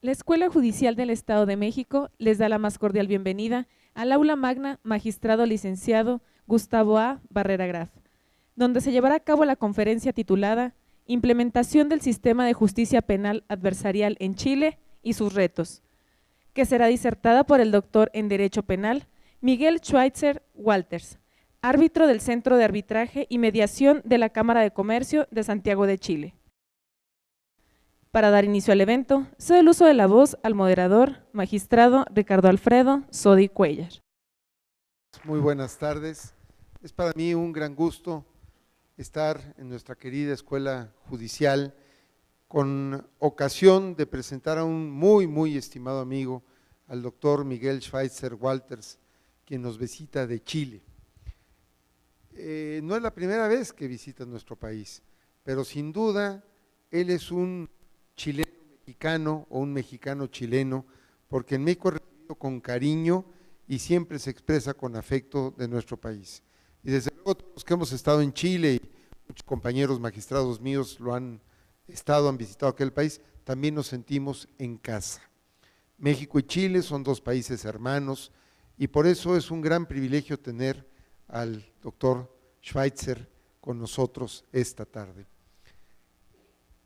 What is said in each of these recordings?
La Escuela Judicial del Estado de México les da la más cordial bienvenida al aula magna magistrado licenciado Gustavo A. Barrera Graf, donde se llevará a cabo la conferencia titulada Implementación del Sistema de Justicia Penal Adversarial en Chile y sus retos, que será disertada por el doctor en Derecho Penal Miguel Schweitzer Walters, árbitro del Centro de Arbitraje y Mediación de la Cámara de Comercio de Santiago de Chile. Para dar inicio al evento, cedo el uso de la voz al moderador, magistrado Ricardo Alfredo Sodi Cuellar. Muy buenas tardes. Es para mí un gran gusto estar en nuestra querida Escuela Judicial con ocasión de presentar a un muy estimado amigo, al doctor Miguel Schweitzer Walters, quien nos visita de Chile. No es la primera vez que visita nuestro país, pero sin duda él es un chileno mexicano o un mexicano chileno, porque en México es recibido con cariño y siempre se expresa con afecto de nuestro país. Y desde luego todos los que hemos estado en Chile, y muchos compañeros magistrados míos lo han estado, han visitado aquel país, también nos sentimos en casa. México y Chile son dos países hermanos y por eso es un gran privilegio tener al doctor Schweitzer con nosotros esta tarde.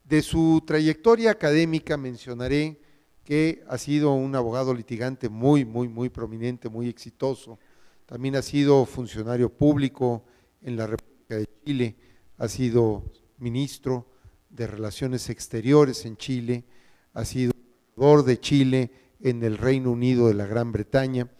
De su trayectoria académica mencionaré que ha sido un abogado litigante muy prominente, muy exitoso. También ha sido funcionario público en la República de Chile, ha sido ministro de Relaciones Exteriores en Chile, ha sido embajador de Chile en el Reino Unido de la Gran Bretaña,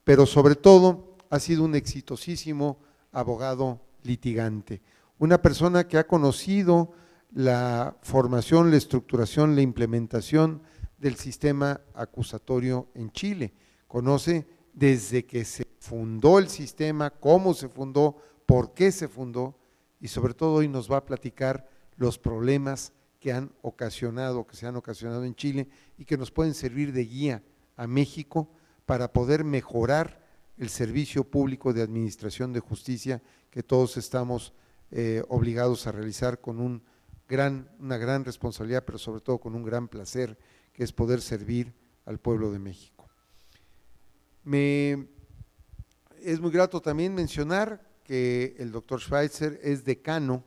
pero sobre todo ha sido un exitosísimo abogado litigante, una persona que ha conocido la formación, la estructuración, la implementación del sistema acusatorio en Chile. Conoce desde que se fundó el sistema, cómo se fundó, por qué se fundó y sobre todo hoy nos va a platicar los problemas que han ocasionado, que se han ocasionado en Chile y que nos pueden servir de guía a México para poder mejorar el servicio público de administración de justicia que todos estamos obligados a realizar con una gran responsabilidad, pero sobre todo con un gran placer, que es poder servir al pueblo de México. Es muy grato también mencionar que el doctor Schweitzer es decano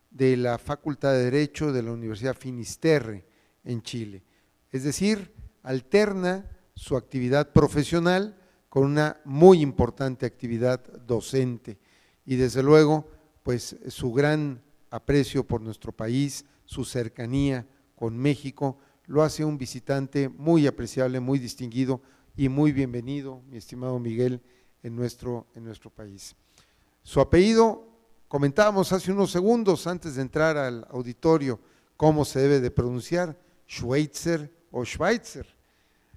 de la Facultad de Derecho de la Universidad Finisterre en Chile, es decir, alterna su actividad profesional con una muy importante actividad docente y desde luego pues su gran aprecio por nuestro país, su cercanía con México, lo hace un visitante muy apreciable, muy distinguido y muy bienvenido, mi estimado Miguel, en nuestro país. Su apellido, comentábamos hace unos segundos antes de entrar al auditorio cómo se debe de pronunciar, Schweitzer o Schweitzer,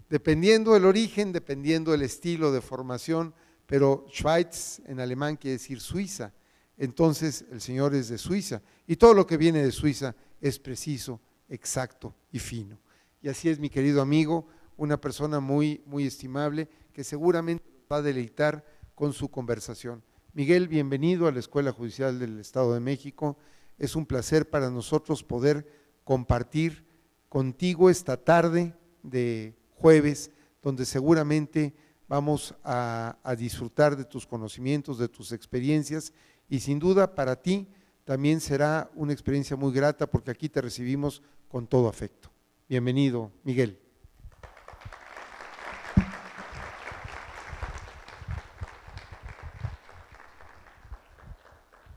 dependiendo del origen, dependiendo del estilo de formación, pero Schweiz en alemán quiere decir Suiza. Entonces el señor es de Suiza y todo lo que viene de Suiza es preciso, exacto y fino. Y así es, mi querido amigo, una persona muy estimable que seguramente va a deleitar con su conversación. Miguel, bienvenido a la Escuela Judicial del Estado de México. Es un placer para nosotros poder compartir contigo esta tarde de jueves, donde seguramente vamos a disfrutar de tus conocimientos, de tus experiencias y sin duda para ti también será una experiencia muy grata porque aquí te recibimos con todo afecto. Bienvenido, Miguel.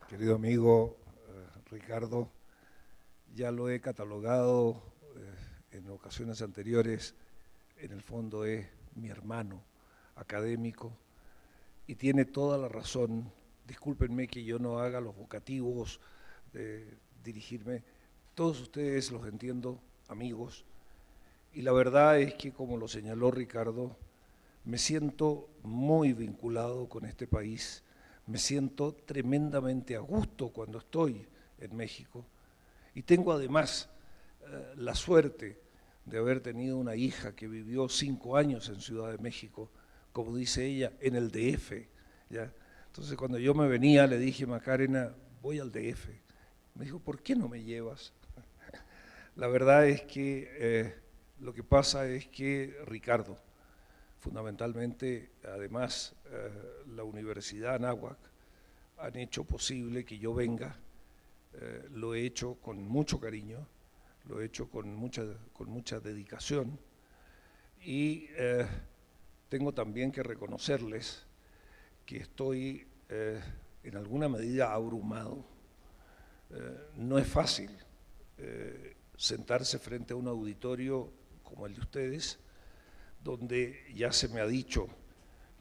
Querido amigo Ricardo, ya lo he catalogado en ocasiones anteriores, en el fondo es mi hermano académico y tiene toda la razón. Discúlpenme que yo no haga los vocativos de dirigirme, todos ustedes los entiendo, amigos, y la verdad es que, como lo señaló Ricardo, me siento muy vinculado con este país, me siento tremendamente a gusto cuando estoy en México y tengo además la suerte de haber tenido una hija que vivió 5 años en Ciudad de México, como dice ella, en el DF, ¿ya? Entonces cuando yo me venía le dije, Macarena, voy al DF, Me dijo, ¿por qué no me llevas? La verdad es que lo que pasa es que Ricardo, fundamentalmente, además, la Universidad Anáhuac han hecho posible que yo venga, lo he hecho con mucho cariño, lo he hecho con mucha dedicación y tengo también que reconocerles que estoy en alguna medida abrumado. No es fácil sentarse frente a un auditorio como el de ustedes, donde ya se me ha dicho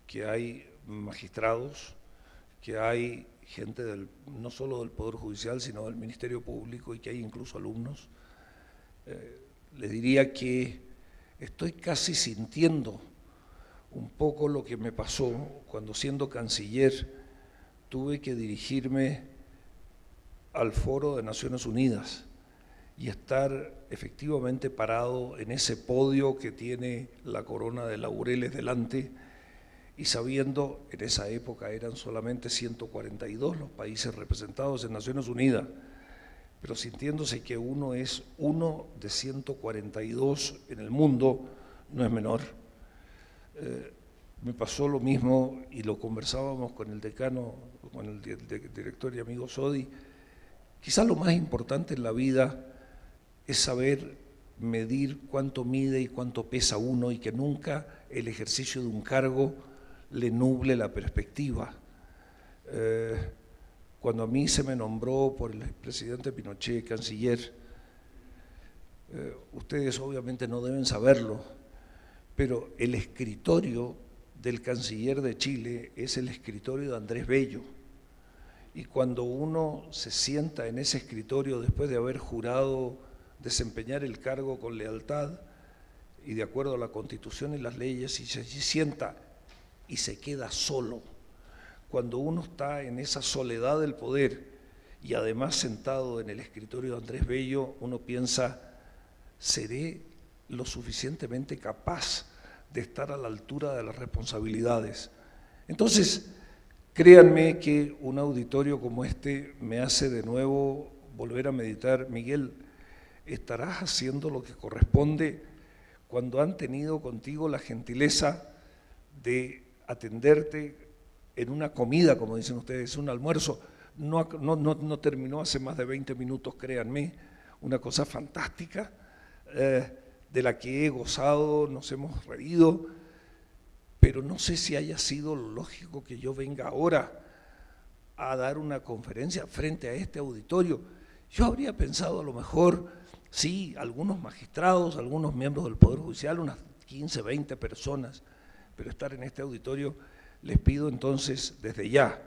que hay magistrados, que hay gente no solo del Poder Judicial, sino del Ministerio Público y que hay incluso alumnos. Les diría que estoy casi sintiendo un poco lo que me pasó cuando, siendo canciller, tuve que dirigirme al Foro de Naciones Unidas y estar efectivamente parado en ese podio que tiene la corona de laureles delante, y sabiendo, en esa época eran solamente 142 los países representados en Naciones Unidas, pero sintiéndose que uno es uno de 142 en el mundo, no es menor. Me pasó lo mismo y lo conversábamos con el decano, con el director y amigo Sodi. Quizás lo más importante en la vida es saber medir cuánto mide y cuánto pesa uno, y que nunca el ejercicio de un cargo le nuble la perspectiva. Cuando a mí se me nombró por el presidente Pinochet canciller, ustedes obviamente no deben saberlo, pero el escritorio del canciller de Chile es el escritorio de Andrés Bello. Y cuando uno se sienta en ese escritorio después de haber jurado desempeñar el cargo con lealtad y de acuerdo a la Constitución y las leyes, y se sienta y se queda solo, cuando uno está en esa soledad del poder y además sentado en el escritorio de Andrés Bello, uno piensa, ¿seré lo suficientemente capaz de estar a la altura de las responsabilidades? Entonces, créanme que un auditorio como este me hace de nuevo volver a meditar. Miguel, ¿estarás haciendo lo que corresponde cuando han tenido contigo la gentileza de atenderte en una comida, como dicen ustedes, un almuerzo? No terminó hace más de 20 minutos, créanme, una cosa fantástica, de la que he gozado, nos hemos reído, pero no sé si haya sido lo lógico que yo venga ahora a dar una conferencia frente a este auditorio. Yo habría pensado a lo mejor, sí, algunos magistrados, algunos miembros del Poder Judicial, unas 15, 20 personas, pero estar en este auditorio. Les pido entonces desde ya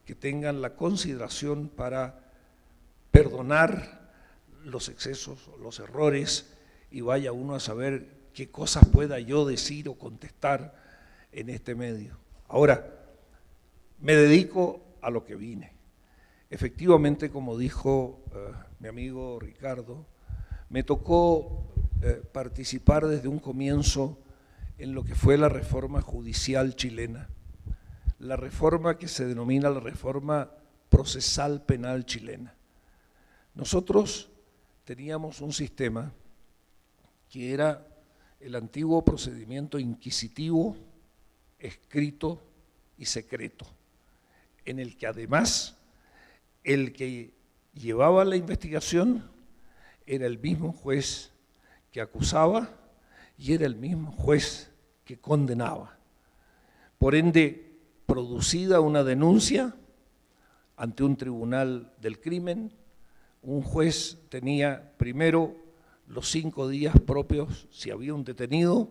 que tengan la consideración para perdonar los excesos, los errores, y vaya uno a saber qué cosas pueda yo decir o contestar en este medio. Ahora, me dedico a lo que vine. Efectivamente, como dijo mi amigo Ricardo, me tocó participar desde un comienzo en lo que fue la reforma judicial chilena, la reforma que se denomina la reforma procesal penal chilena. Nosotros teníamos un sistema que era el antiguo procedimiento inquisitivo, escrito y secreto, en el que además el que llevaba la investigación era el mismo juez que acusaba y era el mismo juez que condenaba. Por ende, producida una denuncia ante un tribunal del crimen, un juez tenía primero los 5 días propios, si había un detenido,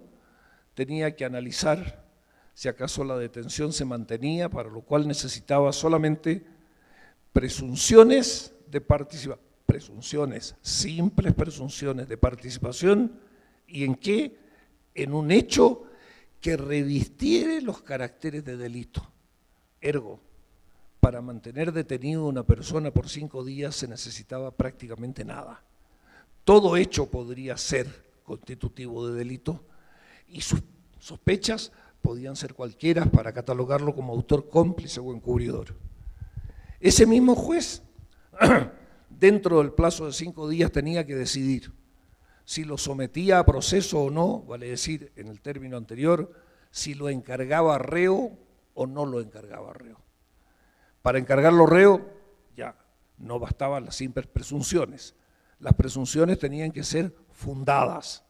tenía que analizar si acaso la detención se mantenía, para lo cual necesitaba solamente presunciones de participación, simples presunciones de participación, ¿y en qué? En un hecho que revistiere los caracteres de delito. Ergo, para mantener detenido a una persona por 5 días se necesitaba prácticamente nada. Todo hecho podría ser constitutivo de delito y sus sospechas podían ser cualquiera para catalogarlo como autor cómplice o encubridor. Ese mismo juez dentro del plazo de 5 días tenía que decidir si lo sometía a proceso o no, vale decir, en el término anterior, si lo encargaba reo o no lo encargaba reo. Para encargarlo reo, ya no bastaban las simples presunciones. Las presunciones tenían que ser fundadas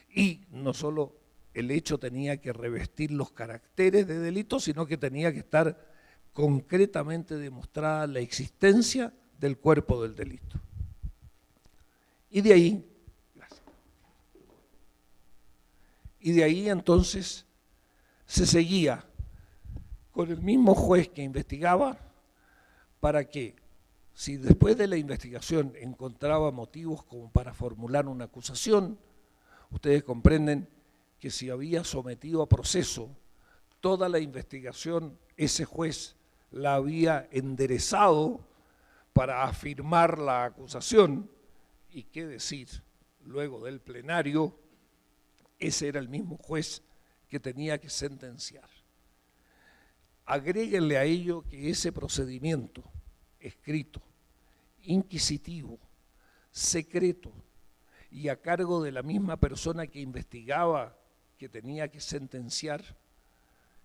y no solo el hecho tenía que revestir los caracteres de delito, sino que tenía que estar concretamente demostrada la existencia del cuerpo del delito. Y de ahí entonces se seguía con el mismo juez que investigaba para que, si después de la investigación encontraba motivos como para formular una acusación, ustedes comprenden que si había sometido a proceso toda la investigación, ese juez la había enderezado para afirmar la acusación, y qué decir, luego del plenario, ese era el mismo juez que tenía que sentenciar. Agréguenle a ello que ese procedimiento escrito, inquisitivo, secreto y a cargo de la misma persona que investigaba, que tenía que sentenciar,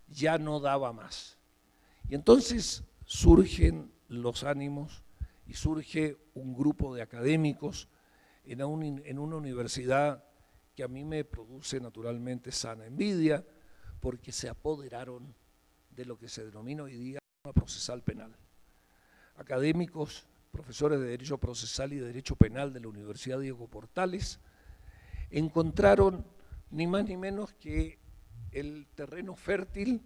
ya no daba más. Y entonces surgen los ánimos y surge un grupo de académicos en una universidad que a mí me produce naturalmente sana envidia, porque se apoderaron de lo que se denomina hoy día una procesal penal. Académicos, profesores de Derecho Procesal y de Derecho Penal de la Universidad Diego Portales, encontraron ni más ni menos que el terreno fértil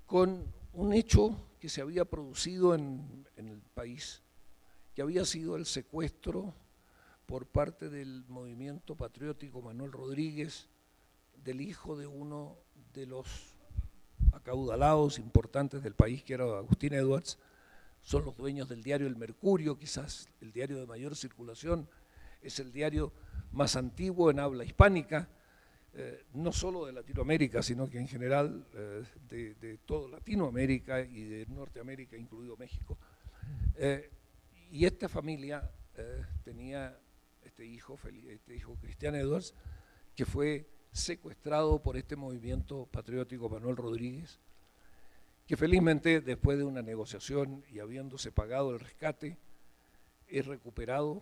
con un hecho que se había producido en el país, que había sido el secuestro por parte del movimiento patriótico Manuel Rodríguez del hijo de uno de los acaudalados importantes del país, que era Agustín Edwards. Son los dueños del diario El Mercurio, quizás el diario de mayor circulación, es el diario más antiguo en habla hispánica, no solo de Latinoamérica, sino que en general de toda Latinoamérica y de Norteamérica, incluido México. Y esta familia tenía este hijo Cristian Edwards, que fue secuestrado por este movimiento patriótico Manuel Rodríguez, que felizmente después de una negociación y habiéndose pagado el rescate, es recuperado,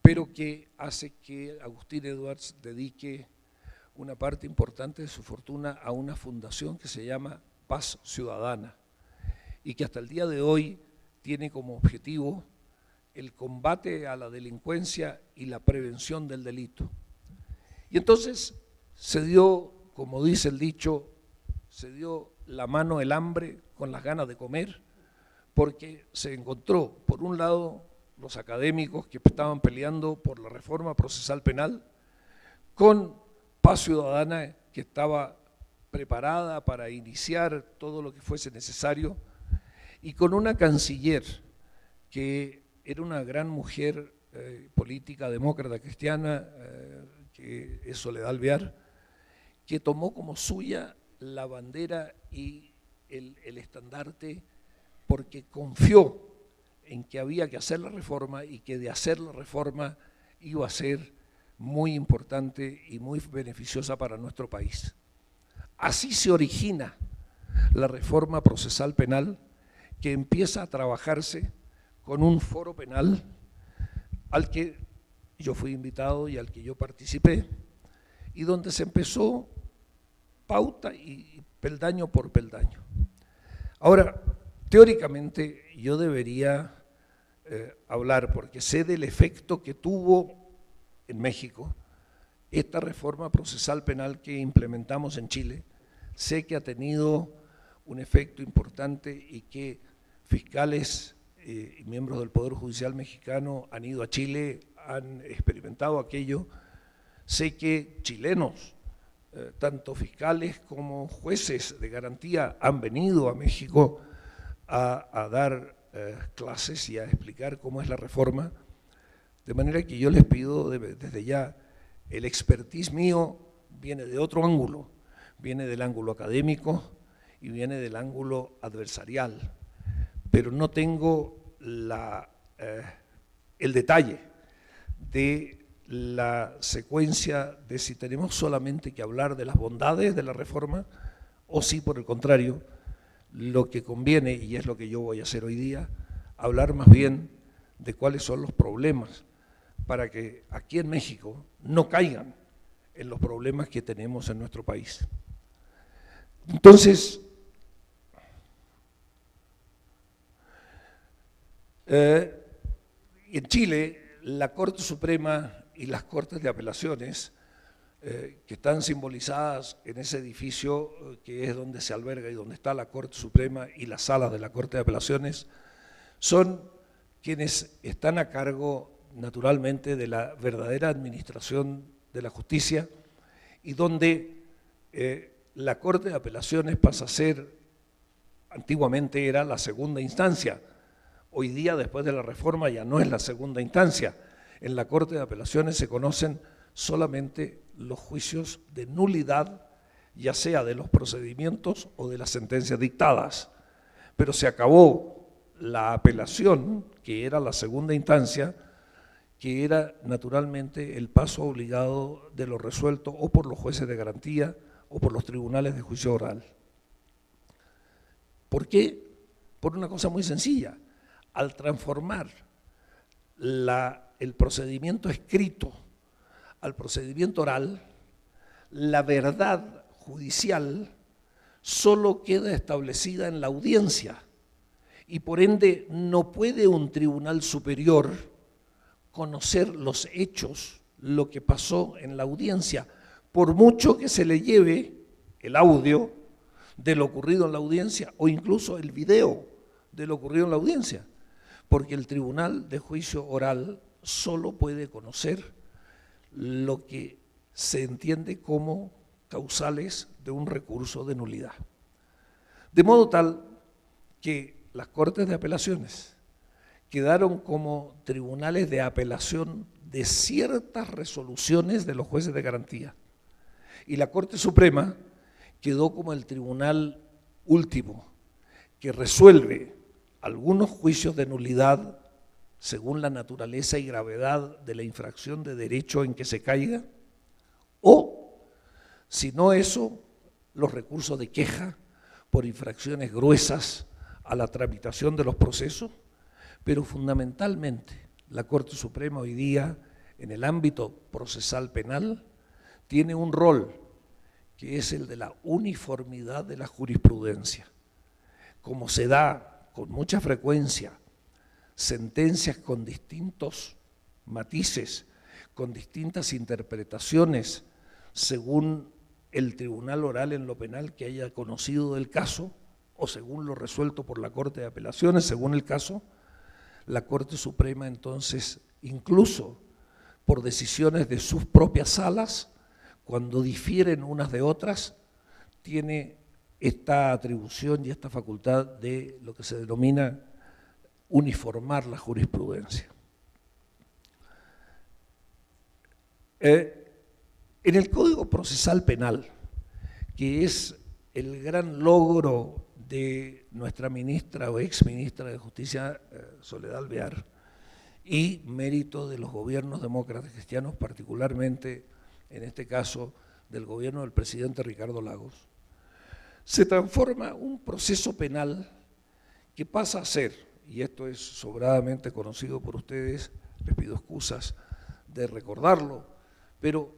pero que hace que Agustín Edwards dedique una parte importante de su fortuna a una fundación que se llama Paz Ciudadana y que hasta el día de hoy tiene como objetivo el combate a la delincuencia y la prevención del delito. Y entonces se dio, como dice el dicho, se dio la mano el hambre con las ganas de comer, porque se encontró, por un lado, los académicos que estaban peleando por la reforma procesal penal, con Paz Ciudadana, que estaba preparada para iniciar todo lo que fuese necesario, y con una canciller que era una gran mujer política, demócrata, cristiana, que es Soledad Alvear, que tomó como suya la bandera y el estandarte, porque confió en que había que hacer la reforma y que de hacer la reforma iba a ser muy importante y muy beneficiosa para nuestro país. Así se origina la reforma procesal penal, que empieza a trabajarse con un foro penal al que yo fui invitado y al que yo participé, y donde se empezó pauta y peldaño por peldaño. Ahora, teóricamente yo debería hablar, porque sé del efecto que tuvo en México esta reforma procesal penal que implementamos en Chile. Sé que ha tenido un efecto importante y que fiscales y miembros del Poder Judicial mexicano han ido a Chile, han experimentado aquello. Sé que chilenos, tanto fiscales como jueces de garantía, han venido a México a dar clases y a explicar cómo es la reforma, de manera que yo les pido desde ya, el expertise mío viene de otro ángulo, viene del ángulo académico y viene del ángulo adversarial, pero no tengo la el detalle de la secuencia de si tenemos solamente que hablar de las bondades de la reforma o si, por el contrario, lo que conviene, y es lo que yo voy a hacer hoy día, hablar más bien de cuáles son los problemas para que aquí en México no caigan en los problemas que tenemos en nuestro país. Entonces, en Chile, la Corte Suprema y las Cortes de Apelaciones, que están simbolizadas en ese edificio que es donde se alberga y donde está la Corte Suprema y las salas de la Corte de Apelaciones, son quienes están a cargo, naturalmente, de la verdadera administración de la justicia y donde la Corte de Apelaciones pasa a ser, antiguamente era la segunda instancia, hoy día, después de la reforma, ya no es la segunda instancia. En la Corte de Apelaciones se conocen solamente los juicios de nulidad, ya sea de los procedimientos o de las sentencias dictadas. Pero se acabó la apelación, que era la segunda instancia, que era naturalmente el paso obligado de lo resuelto o por los jueces de garantía o por los tribunales de juicio oral. ¿Por qué? Por una cosa muy sencilla. Al transformar el procedimiento escrito al procedimiento oral, la verdad judicial solo queda establecida en la audiencia y por ende no puede un tribunal superior conocer los hechos, lo que pasó en la audiencia, por mucho que se le lleve el audio de lo ocurrido en la audiencia o incluso el video de lo ocurrido en la audiencia, porque el tribunal de juicio oral solo puede conocer lo que se entiende como causales de un recurso de nulidad. De modo tal que las Cortes de Apelaciones quedaron como tribunales de apelación de ciertas resoluciones de los jueces de garantía y la Corte Suprema quedó como el tribunal último que resuelve algunos juicios de nulidad según la naturaleza y gravedad de la infracción de derecho en que se caiga, o, si no eso, los recursos de queja por infracciones gruesas a la tramitación de los procesos, pero fundamentalmente la Corte Suprema hoy día, en el ámbito procesal penal, tiene un rol que es el de la uniformidad de la jurisprudencia. Como se da con mucha frecuencia sentencias con distintos matices, con distintas interpretaciones, según el tribunal oral en lo penal que haya conocido del caso, o según lo resuelto por la Corte de Apelaciones, según el caso, la Corte Suprema entonces, incluso por decisiones de sus propias salas, cuando difieren unas de otras, tiene esta atribución y esta facultad de lo que se denomina uniformar la jurisprudencia. En el Código Procesal Penal, que es el gran logro de nuestra ministra o exministra de Justicia, Soledad Alvear, y mérito de los gobiernos demócratas cristianos, particularmente en este caso del gobierno del presidente Ricardo Lagos, se transforma un proceso penal que pasa a ser, y esto es sobradamente conocido por ustedes, les pido excusas de recordarlo, pero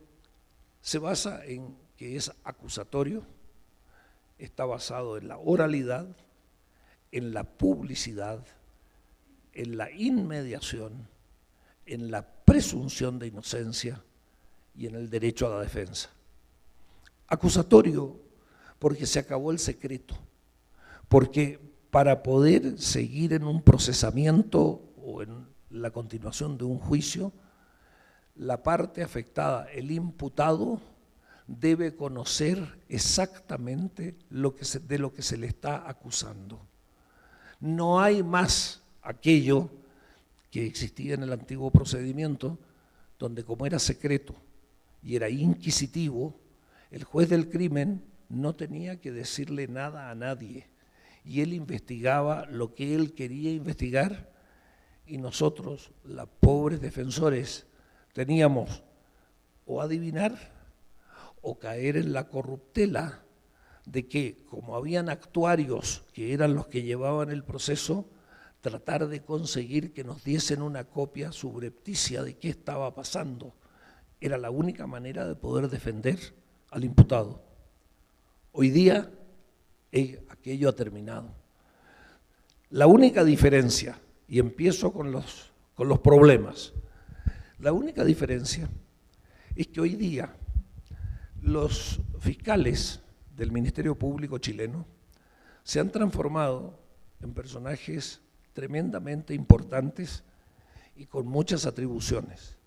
se basa en que es acusatorio, está basado en la oralidad, en la publicidad, en la inmediación, en la presunción de inocencia y en el derecho a la defensa. Acusatorio porque se acabó el secreto, porque para poder seguir en un procesamiento o en la continuación de un juicio, la parte afectada, el imputado, debe conocer exactamente de lo que se le está acusando. No hay más aquello que existía en el antiguo procedimiento, donde como era secreto y era inquisitivo, el juez del crimen no tenía que decirle nada a nadie y él investigaba lo que él quería investigar y nosotros, los pobres defensores, teníamos o adivinar o caer en la corruptela de que, como habían actuarios que eran los que llevaban el proceso, tratar de conseguir que nos diesen una copia subrepticia de qué estaba pasando. Era la única manera de poder defender al imputado. Hoy día aquello ha terminado. La única diferencia, y empiezo con los problemas, la única diferencia es que hoy día los fiscales del Ministerio Público chileno se han transformado en personajes tremendamente importantes y con muchas atribuciones.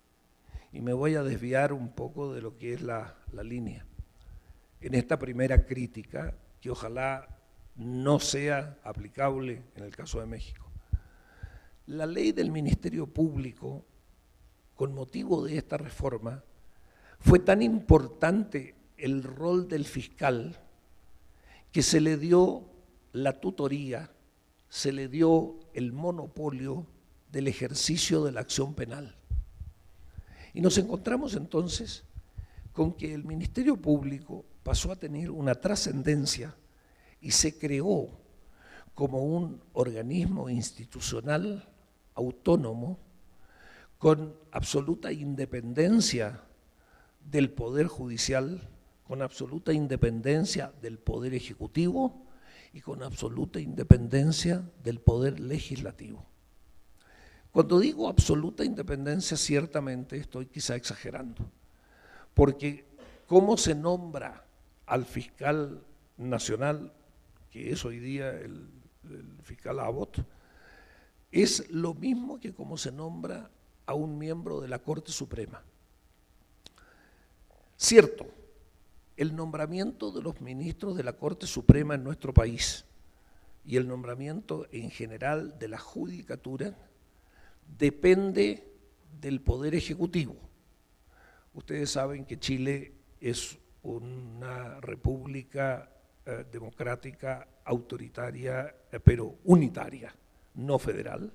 Y me voy a desviar un poco de lo que es la línea. En esta primera crítica, que ojalá no sea aplicable en el caso de México. La ley del Ministerio Público, con motivo de esta reforma, fue tan importante el rol del fiscal que se le dio la tutoría, se le dio el monopolio del ejercicio de la acción penal. Y nos encontramos entonces con que el Ministerio Público pasó a tener una trascendencia y se creó como un organismo institucional autónomo con absoluta independencia del Poder Judicial, con absoluta independencia del Poder Ejecutivo y con absoluta independencia del Poder Legislativo. Cuando digo absoluta independencia, ciertamente estoy quizá exagerando, porque ¿cómo se nombra al fiscal nacional, que es hoy día el fiscal Abbott? Es lo mismo que como se nombra a un miembro de la Corte Suprema. Cierto, el nombramiento de los ministros de la Corte Suprema en nuestro país y el nombramiento en general de la judicatura depende del Poder Ejecutivo. Ustedes saben que Chile es una república democrática, autoritaria, pero unitaria, no federal,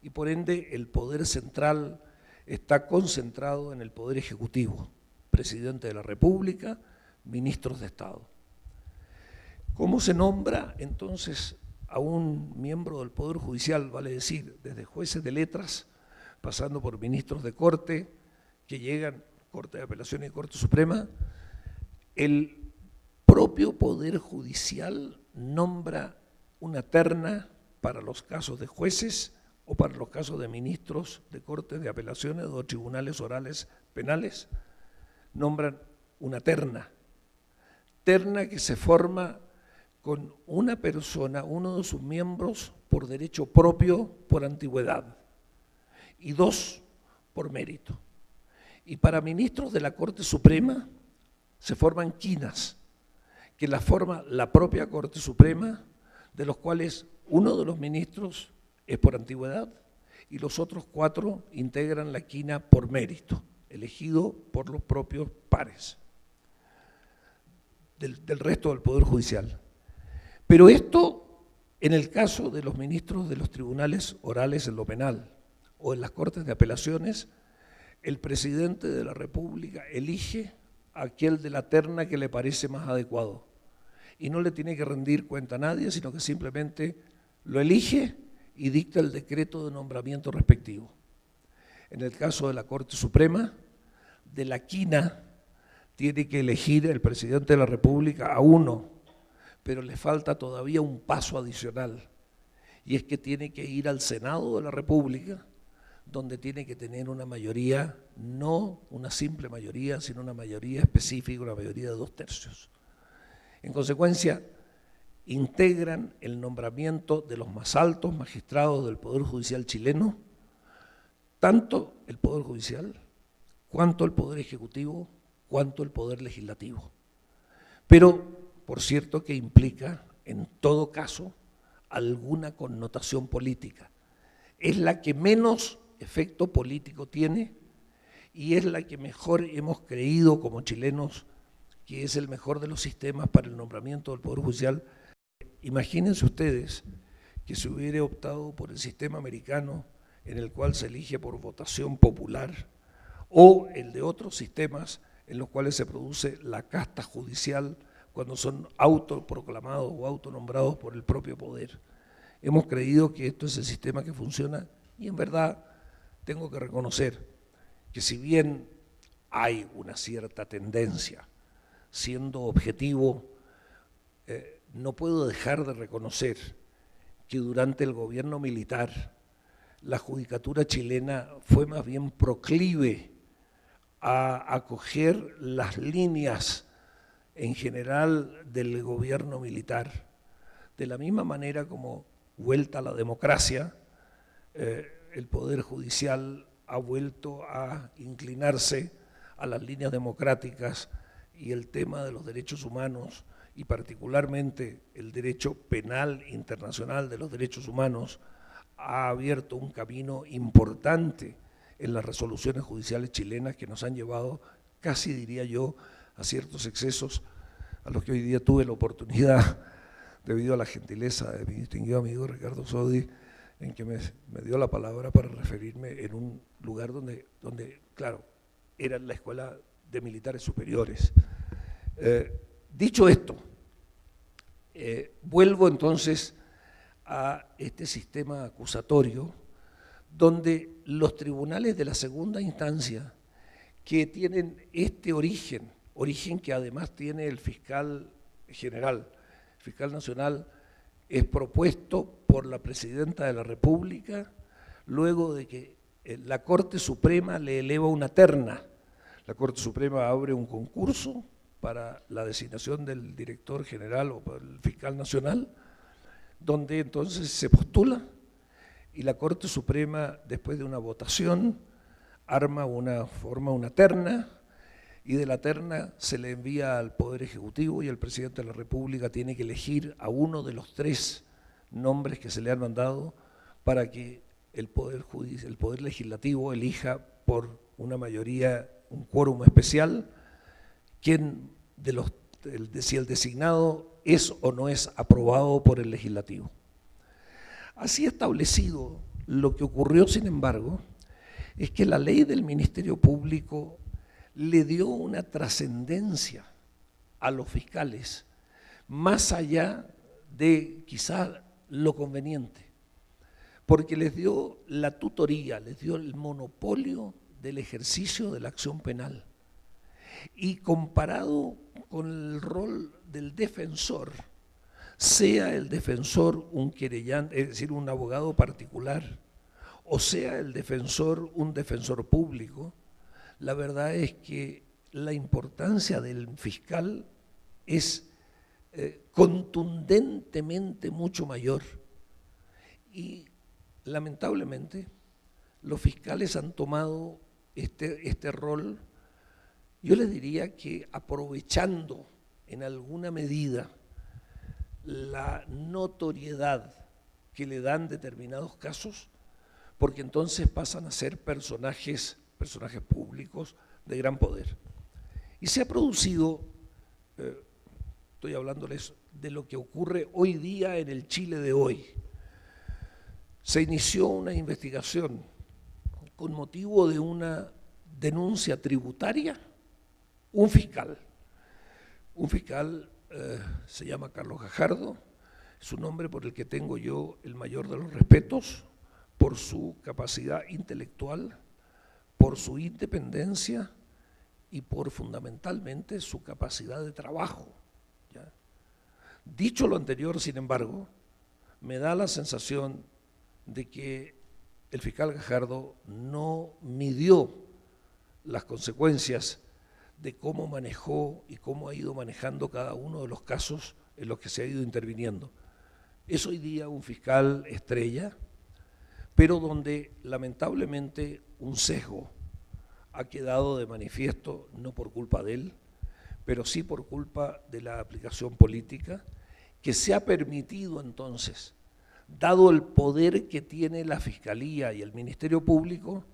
y por ende el poder central está concentrado en el Poder Ejecutivo, presidente de la República, ministros de Estado. ¿Cómo se nombra entonces a un miembro del Poder Judicial? Vale decir, desde jueces de letras, pasando por ministros de Corte, que llegan, Corte de Apelación y Corte Suprema, el propio Poder Judicial nombra una terna para los casos de jueces o para los casos de ministros de Cortes de Apelaciones o tribunales orales penales, nombran una terna que se forma con una persona, uno de sus miembros, por derecho propio, por antigüedad, y dos, por mérito. Y para ministros de la Corte Suprema se forman quinas, que la forma la propia Corte Suprema, de los cuales uno de los ministros es por antigüedad y los otros 4 integran la quina por mérito, elegido por los propios pares del resto del Poder Judicial. Pero esto, en el caso de los ministros de los tribunales orales en lo penal o en las Cortes de Apelaciones, el presidente de la República elige a aquel de la terna que le parece más adecuado y no le tiene que rendir cuenta a nadie, sino que simplemente lo elige y dicta el decreto de nombramiento respectivo. En el caso de la Corte Suprema, de la quina tiene que elegir el presidente de la República a uno, pero le falta todavía un paso adicional, y es que tiene que ir al Senado de la República, donde tiene que tener una mayoría, no una simple mayoría, sino una mayoría específica, una mayoría de 2/3. En consecuencia, integran el nombramiento de los más altos magistrados del Poder Judicial chileno, tanto el Poder Judicial, cuanto el Poder Ejecutivo, cuanto el Poder Legislativo. Pero, por cierto, que implica, en todo caso, alguna connotación política. Es la que menos efecto político tiene y es la que mejor hemos creído como chilenos que es el mejor de los sistemas para el nombramiento del Poder Judicial. Imagínense ustedes que se hubiera optado por el sistema americano, en el cual se elige por votación popular, o el de otros sistemas en los cuales se produce la casta judicial cuando son autoproclamados o autonombrados por el propio poder. Hemos creído que esto es el sistema que funciona y en verdad tengo que reconocer que si bien hay una cierta tendencia, siendo objetivo, no puedo dejar de reconocer que durante el gobierno militar la judicatura chilena fue más bien proclive a acoger las líneas en general del gobierno militar, de la misma manera como vuelta a la democracia, el Poder Judicial ha vuelto a inclinarse a las líneas democráticas y el tema de los derechos humanos y particularmente el derecho penal internacional de los derechos humanos ha abierto un camino importante en las resoluciones judiciales chilenas que nos han llevado, casi diría yo, a ciertos excesos a los que hoy día tuve la oportunidad, debido a la gentileza de mi distinguido amigo Ricardo Sodi, en que me dio la palabra para referirme en un lugar donde claro, era la Escuela de Militares Superiores. Dicho esto, vuelvo entonces a este sistema acusatorio donde los tribunales de la segunda instancia que tienen este origen que además tiene el fiscal general, el fiscal nacional es propuesto por la Presidenta de la República luego de que la Corte Suprema le eleva una terna. La Corte Suprema abre un concurso para la designación del director general o el fiscal nacional, donde entonces se postula y la Corte Suprema, después de una votación, forma una terna y de la terna se le envía al Poder Ejecutivo y el Presidente de la República tiene que elegir a uno de los 3 nombres que se le han mandado para que el Poder Legislativo elija por una mayoría, un quórum especial, si el designado es o no es aprobado por el Legislativo. Así establecido, lo que ocurrió, sin embargo, es que la ley del Ministerio Público le dio una trascendencia a los fiscales, más allá de quizá lo conveniente, porque les dio la tutoría, les dio el monopolio del ejercicio de la acción penal. Y comparado con el rol del defensor, sea el defensor un querellante, es decir, un abogado particular, o sea el defensor un defensor público, la verdad es que la importancia del fiscal es contundentemente mucho mayor. Y lamentablemente los fiscales han tomado este rol, yo les diría que aprovechando en alguna medida la notoriedad que le dan determinados casos, porque entonces pasan a ser personajes públicos de gran poder. Y se ha producido, estoy hablándoles de lo que ocurre hoy día en el Chile de hoy. Se inició una investigación con motivo de una denuncia tributaria. Un fiscal se llama Carlos Gajardo, es un hombre por el que tengo yo el mayor de los respetos, por su capacidad intelectual, por su independencia y por fundamentalmente su capacidad de trabajo, ¿ya? Dicho lo anterior, sin embargo, me da la sensación de que el fiscal Gajardo no midió las consecuencias de cómo manejó y cómo ha ido manejando cada uno de los casos en los que se ha ido interviniendo. Es hoy día un fiscal estrella, pero donde lamentablemente un sesgo ha quedado de manifiesto, no por culpa de él, pero sí por culpa de la aplicación política, que se ha permitido entonces, dado el poder que tiene la Fiscalía y el Ministerio Público,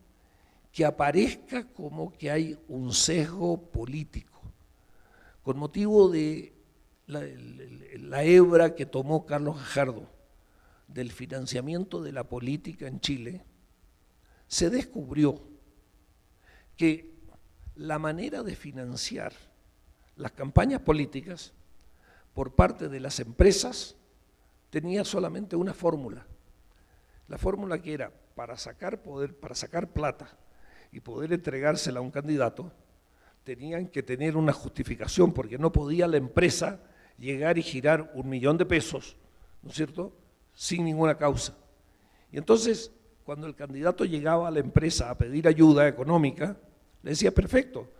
que aparezca como que hay un sesgo político, con motivo de la hebra que tomó Carlos Gajardo del financiamiento de la política en Chile. se descubrió que la manera de financiar las campañas políticas por parte de las empresas tenía solamente una fórmula. La fórmula que era para sacar plata y poder entregársela a un candidato, tenían que tener una justificación, porque no podía la empresa llegar y girar 1 millón de pesos, ¿no es cierto?, sin ninguna causa. Y entonces, cuando el candidato llegaba a la empresa a pedir ayuda económica, le decía, perfecto,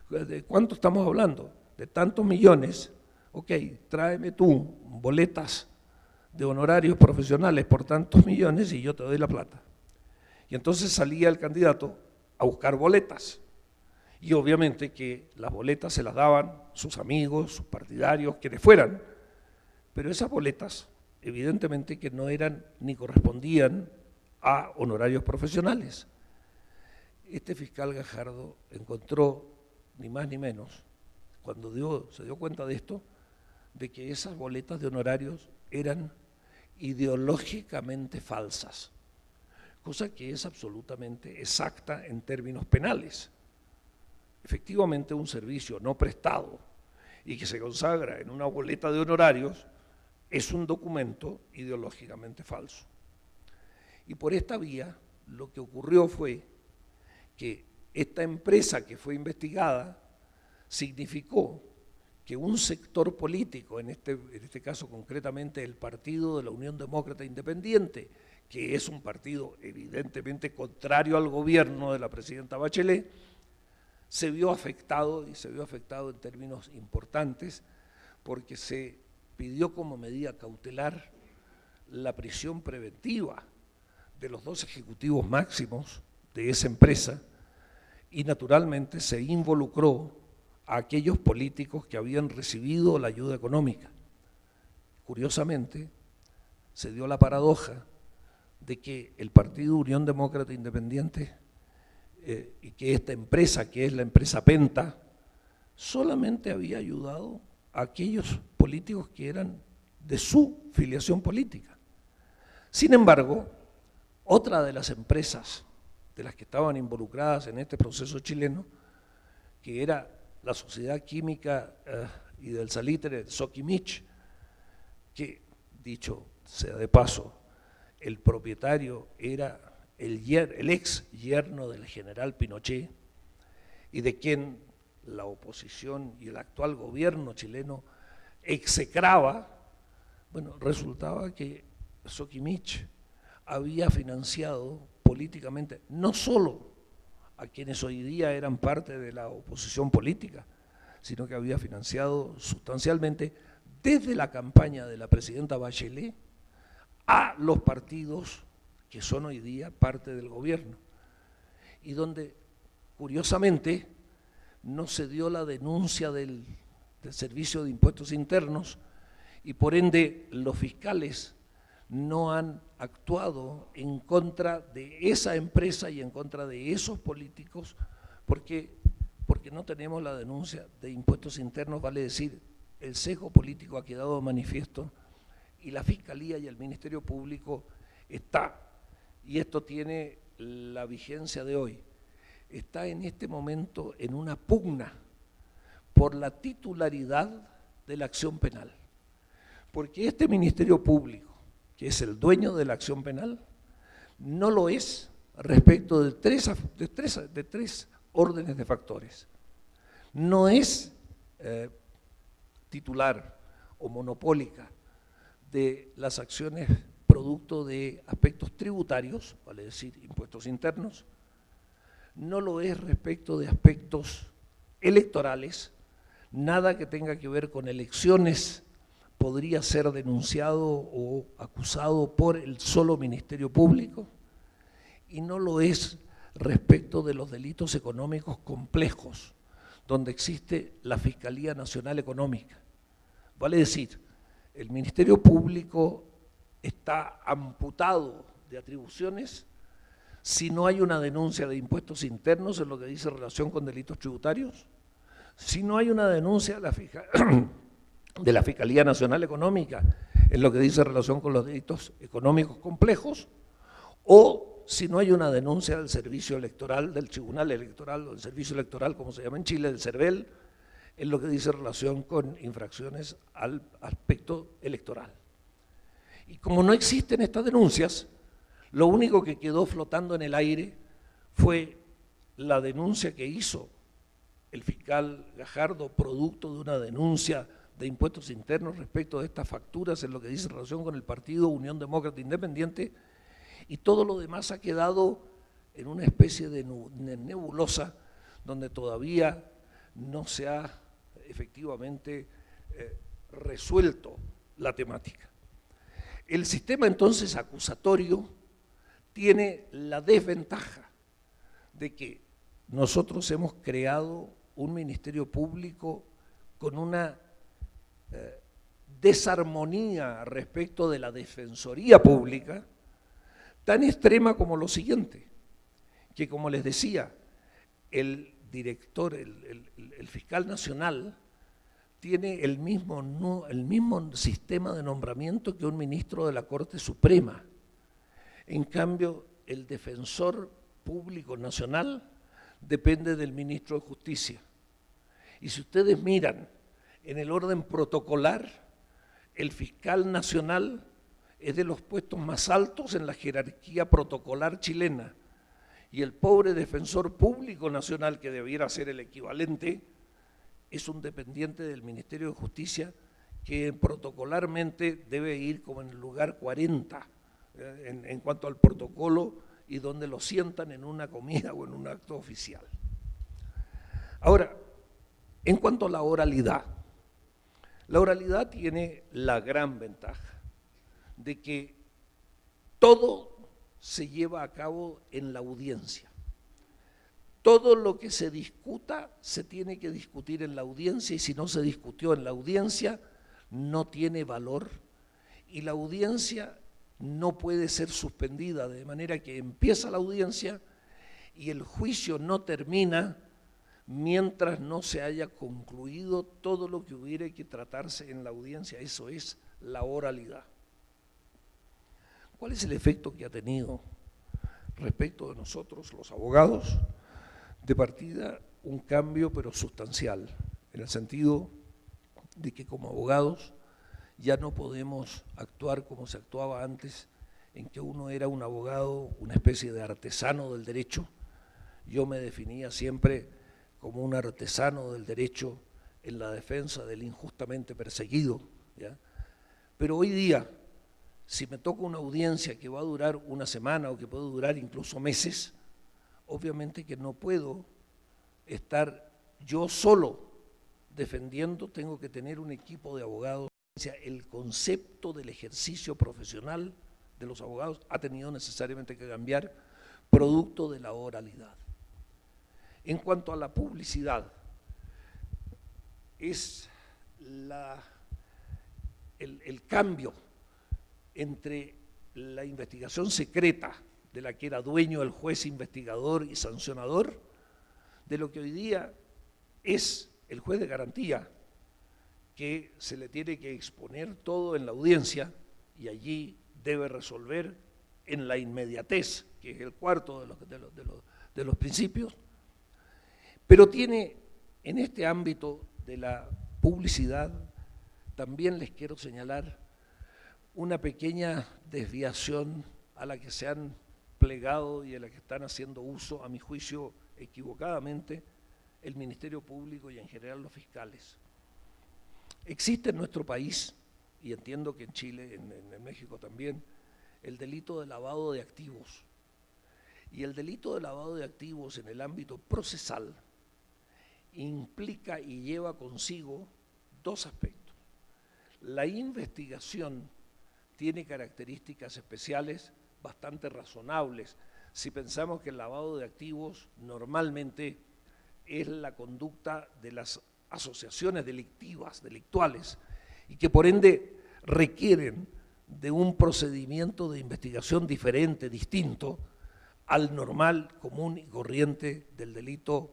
¿de cuánto estamos hablando? De tantos millones, ok, tráeme tú boletas de honorarios profesionales por tantos millones y yo te doy la plata. Y entonces salía el candidato a buscar boletas. Y obviamente que las boletas se las daban sus amigos, sus partidarios, quienes fueran. Pero esas boletas, evidentemente que no eran ni correspondían a honorarios profesionales. Este fiscal Gajardo encontró, ni más ni menos, cuando se dio cuenta de esto, de que esas boletas de honorarios eran ideológicamente falsas, cosa que es absolutamente exacta en términos penales. Efectivamente, un servicio no prestado y que se consagra en una boleta de honorarios es un documento ideológicamente falso. Y por esta vía lo que ocurrió fue que esta empresa que fue investigada significó que un sector político, en este caso concretamente el Partido de la Unión Demócrata Independiente, que es un partido evidentemente contrario al gobierno de la presidenta Bachelet, se vio afectado, y se vio afectado en términos importantes, porque se pidió como medida cautelar la prisión preventiva de los 2 ejecutivos máximos de esa empresa, y naturalmente se involucró a aquellos políticos que habían recibido la ayuda económica. Curiosamente, se dio la paradoja de que el Partido Unión Demócrata Independiente y que esta empresa, que es la empresa Penta, solamente había ayudado a aquellos políticos que eran de su filiación política. Sin embargo, otra de las empresas de las que estaban involucradas en este proceso chileno, que era la Sociedad Química y del Salitre Soquimich, que, dicho sea de paso, el propietario era el ex yerno del general Pinochet, y de quien la oposición y el actual gobierno chileno execraba, bueno, resultaba que Soquimich había financiado políticamente no solo a quienes hoy día eran parte de la oposición política, sino que había financiado sustancialmente desde la campaña de la presidenta Bachelet a los partidos que son hoy día parte del gobierno, y donde curiosamente no se dio la denuncia del Servicio de Impuestos Internos, y por ende los fiscales no han actuado en contra de esa empresa y en contra de esos políticos, porque no tenemos la denuncia de impuestos internos, vale decir, el sesgo político ha quedado manifiesto, y la Fiscalía y el Ministerio Público está, y esto tiene la vigencia de hoy, está en este momento en una pugna por la titularidad de la acción penal, porque este Ministerio Público, que es el dueño de la acción penal, no lo es respecto de tres órdenes de factores. No es titular o monopólica de las acciones producto de aspectos tributarios, vale decir, impuestos internos, no lo es respecto de aspectos electorales, nada que tenga que ver con elecciones podría ser denunciado o acusado por el solo Ministerio Público, y no lo es respecto de los delitos económicos complejos, donde existe la Fiscalía Nacional Económica. Vale decir, el Ministerio Público está amputado de atribuciones si no hay una denuncia de impuestos internos en lo que dice relación con delitos tributarios, si no hay una denuncia de la Fiscalía Nacional Económica en lo que dice relación con los delitos económicos complejos, o si no hay una denuncia del servicio electoral, del tribunal electoral o del servicio electoral, como se llama en Chile, del CERVEL, en lo que dice relación con infracciones al aspecto electoral. Y como no existen estas denuncias, lo único que quedó flotando en el aire fue la denuncia que hizo el fiscal Gajardo, producto de una denuncia de impuestos internos respecto de estas facturas en lo que dice relación con el partido Unión Demócrata Independiente, y todo lo demás ha quedado en una especie de nebulosa donde todavía no se ha efectivamente resuelto la temática. El sistema entonces acusatorio tiene la desventaja de que nosotros hemos creado un ministerio público con una desarmonía respecto de la defensoría pública tan extrema como lo siguiente, que como les decía, el director, el fiscal nacional, tiene el mismo sistema de nombramiento que un ministro de la Corte Suprema. En cambio, el defensor público nacional depende del ministro de Justicia. Y si ustedes miran en el orden protocolar, el fiscal nacional es de los puestos más altos en la jerarquía protocolar chilena, y el pobre defensor público nacional, que debiera ser el equivalente, es un dependiente del Ministerio de Justicia que protocolarmente debe ir como en el lugar 40 en cuanto al protocolo, y donde lo sientan en una comida o en un acto oficial. Ahora, en cuanto a la oralidad tiene la gran ventaja de que todo se lleva a cabo en la audiencia. Todo lo que se discuta se tiene que discutir en la audiencia, y si no se discutió en la audiencia no tiene valor, y la audiencia no puede ser suspendida, de manera que empieza la audiencia y el juicio no termina mientras no se haya concluido todo lo que hubiera que tratarse en la audiencia. Eso es la oralidad. ¿Cuál es el efecto que ha tenido respecto de nosotros, los abogados? De partida, un cambio pero sustancial, en el sentido de que como abogados ya no podemos actuar como se actuaba antes, en que uno era un abogado, una especie de artesano del derecho. Yo me definía siempre como un artesano del derecho en la defensa del injustamente perseguido, ¿ya? Pero hoy día, si me toca una audiencia que va a durar una semana o que puede durar incluso meses, obviamente que no puedo estar yo solo defendiendo, tengo que tener un equipo de abogados. El concepto del ejercicio profesional de los abogados ha tenido necesariamente que cambiar, producto de la oralidad. En cuanto a la publicidad, es el cambio entre la investigación secreta, de la que era dueño el juez investigador y sancionador, de lo que hoy día es el juez de garantía, que se le tiene que exponer todo en la audiencia y allí debe resolver en la inmediatez, que es el cuarto de los principios. Pero tiene, en este ámbito de la publicidad, también les quiero señalar una pequeña desviación a la que se han plegado y a la que están haciendo uso, a mi juicio equivocadamente, el Ministerio Público y en general los fiscales. Existe en nuestro país, y entiendo que en Chile, en México también, el delito de lavado de activos. Y el delito de lavado de activos en el ámbito procesal implica y lleva consigo dos aspectos. La investigación tiene características especiales bastante razonables. Si pensamos que el lavado de activos normalmente es la conducta de las asociaciones delictuales, y que por ende requieren de un procedimiento de investigación diferente, distinto al normal, común y corriente del delito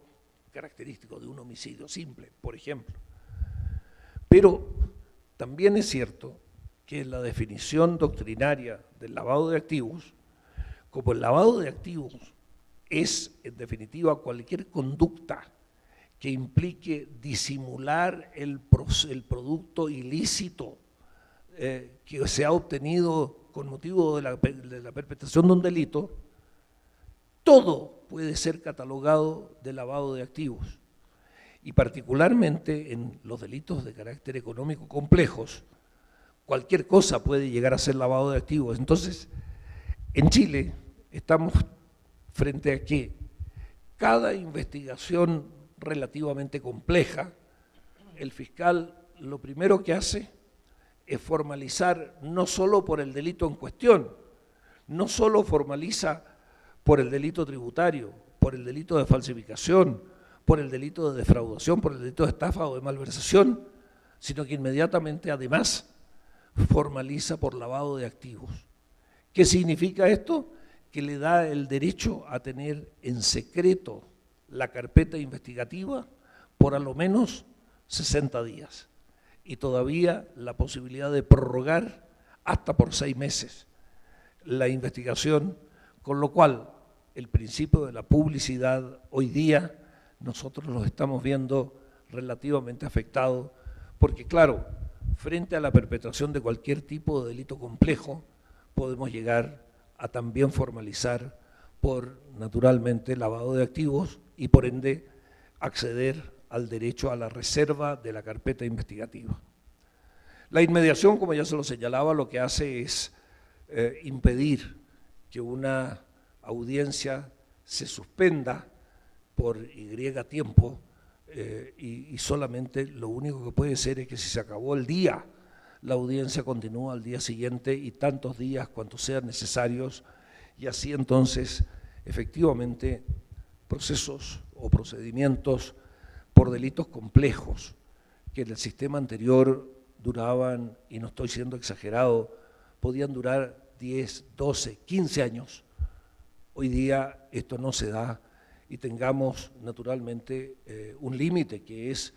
característico de un homicidio simple, por ejemplo. Pero también es cierto que la definición doctrinaria del lavado de activos como el lavado de activos es, en definitiva, cualquier conducta que implique disimular el producto ilícito que se ha obtenido con motivo de la perpetración de un delito, todo puede ser catalogado de lavado de activos. Y particularmente en los delitos de carácter económico complejos, cualquier cosa puede llegar a ser lavado de activos. Entonces, en Chile estamos frente a que cada investigación relativamente compleja, el fiscal lo primero que hace es formalizar no solo por el delito en cuestión, no solo formaliza por el delito tributario, por el delito de falsificación, por el delito de defraudación, por el delito de estafa o de malversación, sino que inmediatamente además formaliza por lavado de activos. ¿Qué significa esto? Que le da el derecho a tener en secreto la carpeta investigativa por a lo menos 60 días y todavía la posibilidad de prorrogar hasta por 6 meses la investigación, con lo cual el principio de la publicidad hoy día nosotros lo estamos viendo relativamente afectado, porque claro, frente a la perpetración de cualquier tipo de delito complejo, podemos llegar a también formalizar por, naturalmente, lavado de activos y por ende acceder al derecho a la reserva de la carpeta investigativa. La inmediación, como ya se lo señalaba, lo que hace es impedir que una audiencia se suspenda por Y tiempo y solamente lo único que puede ser es que si se acabó el día, la audiencia continúa al día siguiente y tantos días cuantos sean necesarios, y así entonces efectivamente procesos o procedimientos por delitos complejos que en el sistema anterior duraban, y no estoy siendo exagerado, podían durar 10, 12, 15 años. Hoy día esto no se da y tengamos naturalmente un límite, que es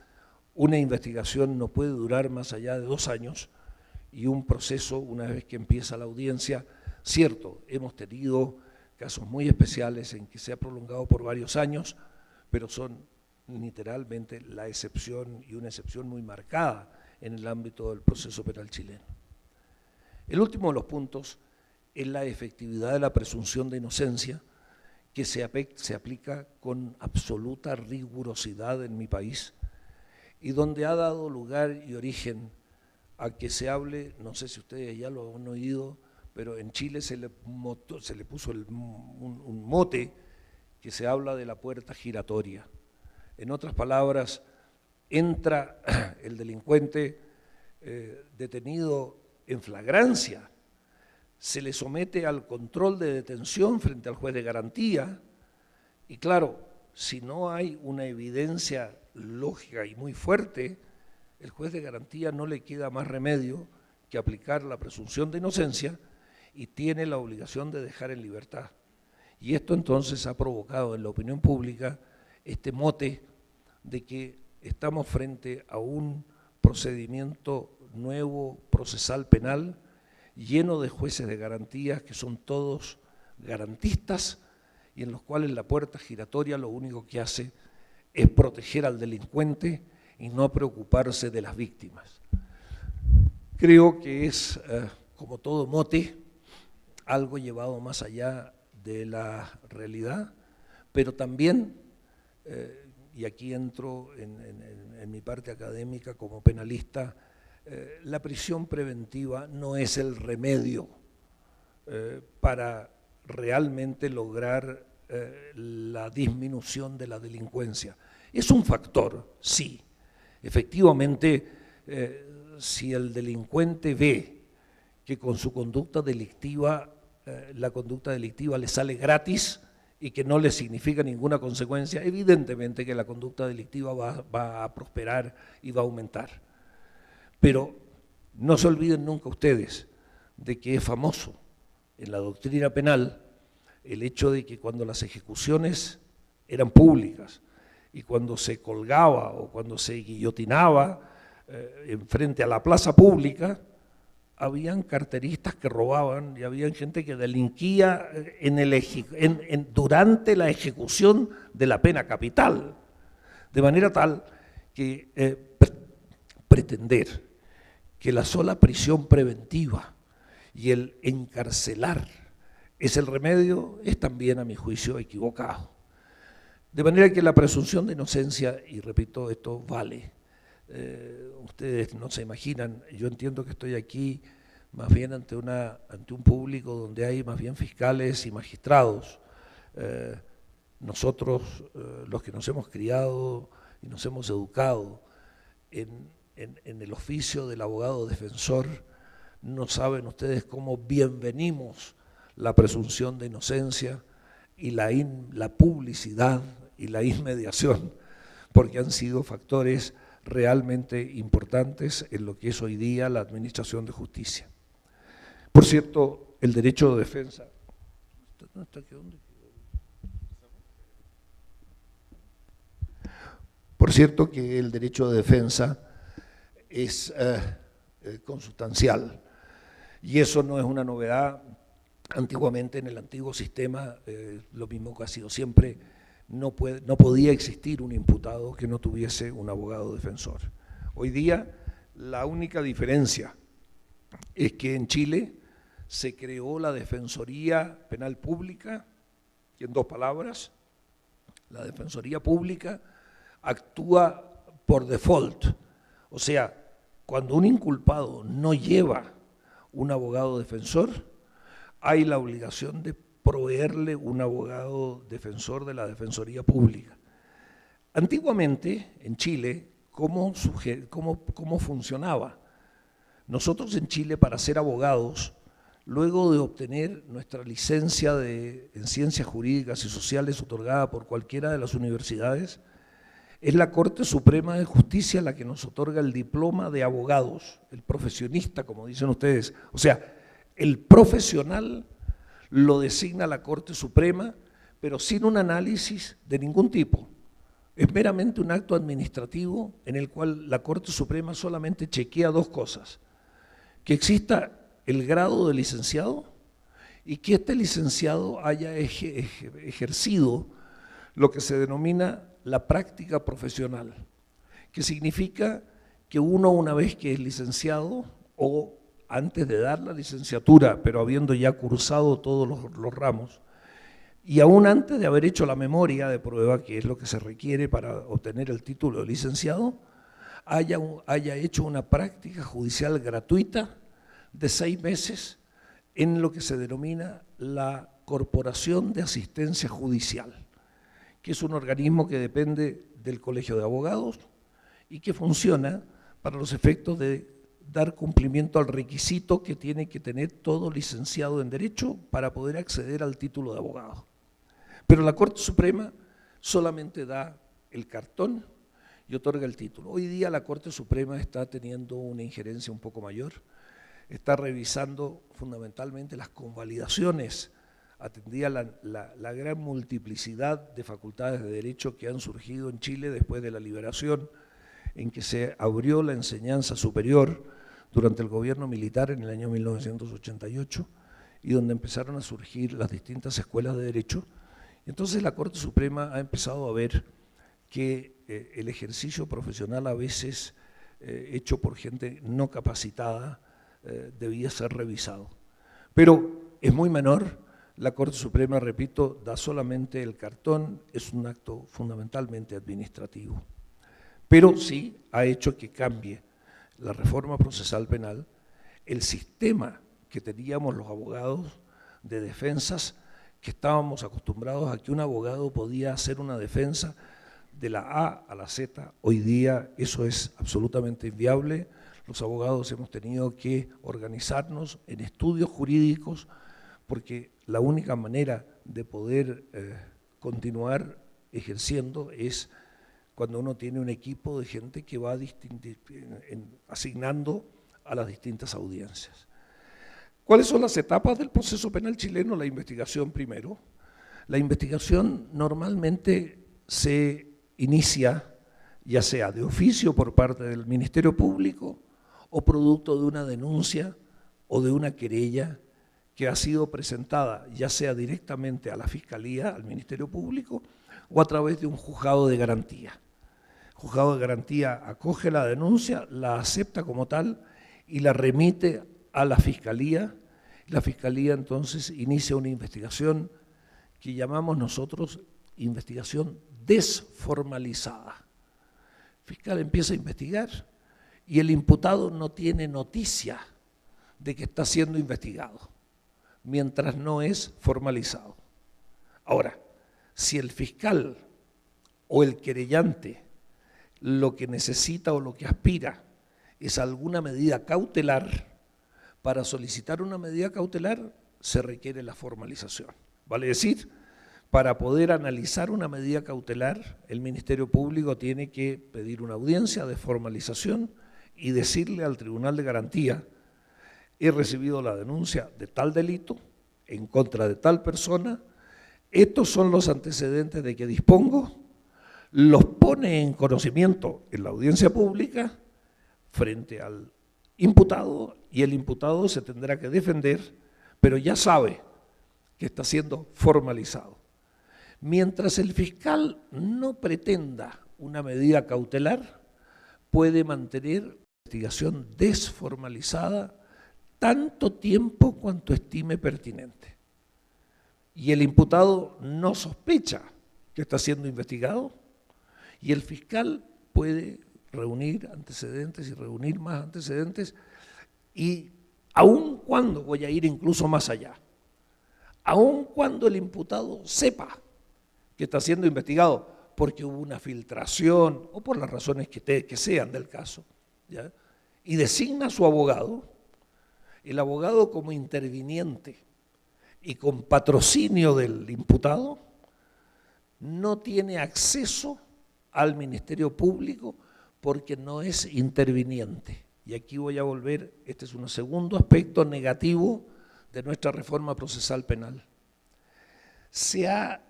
una investigación no puede durar más allá de 2 años y un proceso, una vez que empieza la audiencia, cierto, hemos tenido casos muy especiales en que se ha prolongado por varios años, pero son literalmente la excepción y una excepción muy marcada en el ámbito del proceso penal chileno. El último de los puntos es la efectividad de la presunción de inocencia, que se aplica con absoluta rigurosidad en mi país y donde ha dado lugar y origen a que se hable, no sé si ustedes ya lo han oído, pero en Chile se le puso un mote que se habla de la puerta giratoria. En otras palabras, entra el delincuente detenido en flagrancia, se le somete al control de detención frente al juez de garantía y claro, si no hay una evidencia lógica y muy fuerte, el juez de garantía no le queda más remedio que aplicar la presunción de inocencia y tiene la obligación de dejar en libertad. Y esto entonces ha provocado en la opinión pública este mote de que estamos frente a un procedimiento nuevo procesal penal lleno de jueces de garantías que son todos garantistas y en los cuales la puerta giratoria lo único que hace es proteger al delincuente y no preocuparse de las víctimas. Creo que es, como todo mote, algo llevado más allá de la realidad, pero también, y aquí entro en mi parte académica como penalista, la prisión preventiva no es el remedio para realmente lograr la disminución de la delincuencia. Es un factor, sí. Efectivamente, si el delincuente ve que con su conducta delictiva, la conducta delictiva le sale gratis y que no le significa ninguna consecuencia, evidentemente que la conducta delictiva va a prosperar y va a aumentar. Pero no se olviden nunca ustedes de que es famoso en la doctrina penal el hecho de que cuando las ejecuciones eran públicas y cuando se colgaba o cuando se guillotinaba en frente a la plaza pública, habían carteristas que robaban y había gente que delinquía durante la ejecución de la pena capital, de manera tal que pretender que la sola prisión preventiva y el encarcelar es el remedio es también, a mi juicio, equivocado. De manera que la presunción de inocencia, y repito, esto vale, ustedes no se imaginan, yo entiendo que estoy aquí más bien ante un público donde hay más bien fiscales y magistrados. Nosotros, los que nos hemos criado y nos hemos educado en el oficio del abogado defensor, no saben ustedes cómo bienvenimos la presunción de inocencia y la publicidad y la inmediación, porque han sido factores realmente importantes en lo que es hoy día la administración de justicia. Por cierto, el derecho de defensa… Por cierto que el derecho de defensa es consustancial, y eso no es una novedad. Antiguamente, en el antiguo sistema, lo mismo que ha sido siempre, no podía existir un imputado que no tuviese un abogado defensor. Hoy día, la única diferencia es que en Chile se creó la Defensoría Penal Pública, y en dos palabras, la Defensoría Pública actúa por default, o sea, cuando un inculpado no lleva un abogado defensor, hay la obligación de proveerle un abogado defensor de la Defensoría Pública. Antiguamente, en Chile, ¿cómo funcionaba? Nosotros en Chile, para ser abogados, luego de obtener nuestra licencia en Ciencias Jurídicas y Sociales otorgada por cualquiera de las universidades, es la Corte Suprema de Justicia la que nos otorga el diploma de abogados, el profesionista, como dicen ustedes. O sea, el profesional lo designa la Corte Suprema, pero sin un análisis de ningún tipo. Es meramente un acto administrativo en el cual la Corte Suprema solamente chequea dos cosas: que exista el grado de licenciado y que este licenciado haya ejercido lo que se denomina la práctica profesional, que significa que uno, una vez que es licenciado o antes de dar la licenciatura, pero habiendo ya cursado todos los ramos, y aún antes de haber hecho la memoria de prueba, que es lo que se requiere para obtener el título de licenciado, haya hecho una práctica judicial gratuita de 6 meses en lo que se denomina la Corporación de Asistencia Judicial, que es un organismo que depende del Colegio de Abogados y que funciona para los efectos de dar cumplimiento al requisito que tiene que tener todo licenciado en Derecho para poder acceder al título de abogado. Pero la Corte Suprema solamente da el cartón y otorga el título. Hoy día la Corte Suprema está teniendo una injerencia un poco mayor, está revisando fundamentalmente las convalidaciones, atendía la gran multiplicidad de facultades de derecho que han surgido en Chile después de la liberación, en que se abrió la enseñanza superior durante el gobierno militar en el año 1988 y donde empezaron a surgir las distintas escuelas de derecho. Entonces la Corte Suprema ha empezado a ver que el ejercicio profesional a veces hecho por gente no capacitada debía ser revisado. Pero es muy menor. La Corte Suprema, repito, da solamente el cartón, es un acto fundamentalmente administrativo. Pero sí ha hecho que cambie la reforma procesal penal, el sistema que teníamos los abogados de defensas, que estábamos acostumbrados a que un abogado podía hacer una defensa de la A a la Z. Hoy día eso es absolutamente inviable. Los abogados hemos tenido que organizarnos en estudios jurídicos, porque la única manera de poder continuar ejerciendo es cuando uno tiene un equipo de gente que va asignando a las distintas audiencias. ¿Cuáles son las etapas del proceso penal chileno? La investigación primero. La investigación normalmente se inicia ya sea de oficio por parte del Ministerio Público o producto de una denuncia o de una querella que ha sido presentada ya sea directamente a la Fiscalía, al Ministerio Público, o a través de un juzgado de garantía. El juzgado de garantía acoge la denuncia, la acepta como tal y la remite a la Fiscalía. La Fiscalía entonces inicia una investigación que llamamos nosotros investigación desformalizada. El fiscal empieza a investigar y el imputado no tiene noticia de que está siendo investigado, mientras no es formalizado. Ahora, si el fiscal o el querellante lo que necesita o lo que aspira es alguna medida cautelar, para solicitar una medida cautelar se requiere la formalización. Vale decir, para poder analizar una medida cautelar, el Ministerio Público tiene que pedir una audiencia de formalización y decirle al Tribunal de Garantía: he recibido la denuncia de tal delito en contra de tal persona, estos son los antecedentes de que dispongo, los pone en conocimiento en la audiencia pública frente al imputado y el imputado se tendrá que defender, pero ya sabe que está siendo formalizado. Mientras el fiscal no pretenda una medida cautelar, puede mantener la investigación desformalizada tanto tiempo cuanto estime pertinente. Y el imputado no sospecha que está siendo investigado y el fiscal puede reunir antecedentes y reunir más antecedentes y aun cuando, voy a ir incluso más allá, aun cuando el imputado sepa que está siendo investigado porque hubo una filtración o por las razones que sean del caso, ¿ya? Y designa a su abogado, el abogado como interviniente y con patrocinio del imputado, no tiene acceso al Ministerio Público porque no es interviniente. Y aquí voy a volver, este es un segundo aspecto negativo de nuestra reforma procesal penal. Se ha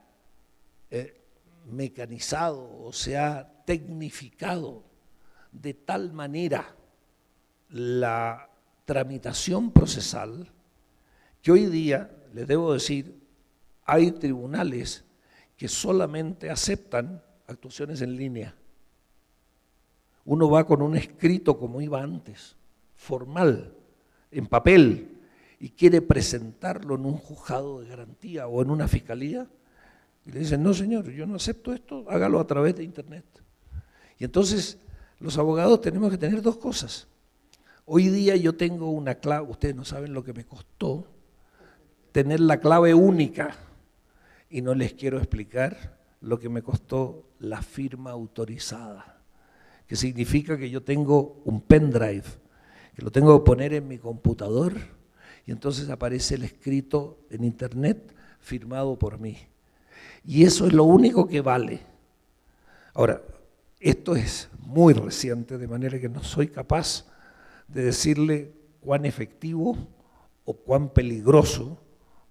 mecanizado o se ha tecnificado de tal manera la tramitación procesal que hoy día, les debo decir, hay tribunales que solamente aceptan actuaciones en línea. Uno va con un escrito como iba antes, formal, en papel, y quiere presentarlo en un juzgado de garantía o en una fiscalía, y le dicen: no señor, yo no acepto esto, hágalo a través de internet. Y entonces los abogados tenemos que tener dos cosas. Hoy día yo tengo una clave, ustedes no saben lo que me costó tener la clave única, y no les quiero explicar lo que me costó la firma autorizada, que significa que yo tengo un pendrive, que lo tengo que poner en mi computador, y entonces aparece el escrito en internet firmado por mí. Y eso es lo único que vale. Ahora, esto es muy reciente, de manera que no soy capaz de decirle cuán efectivo o cuán peligroso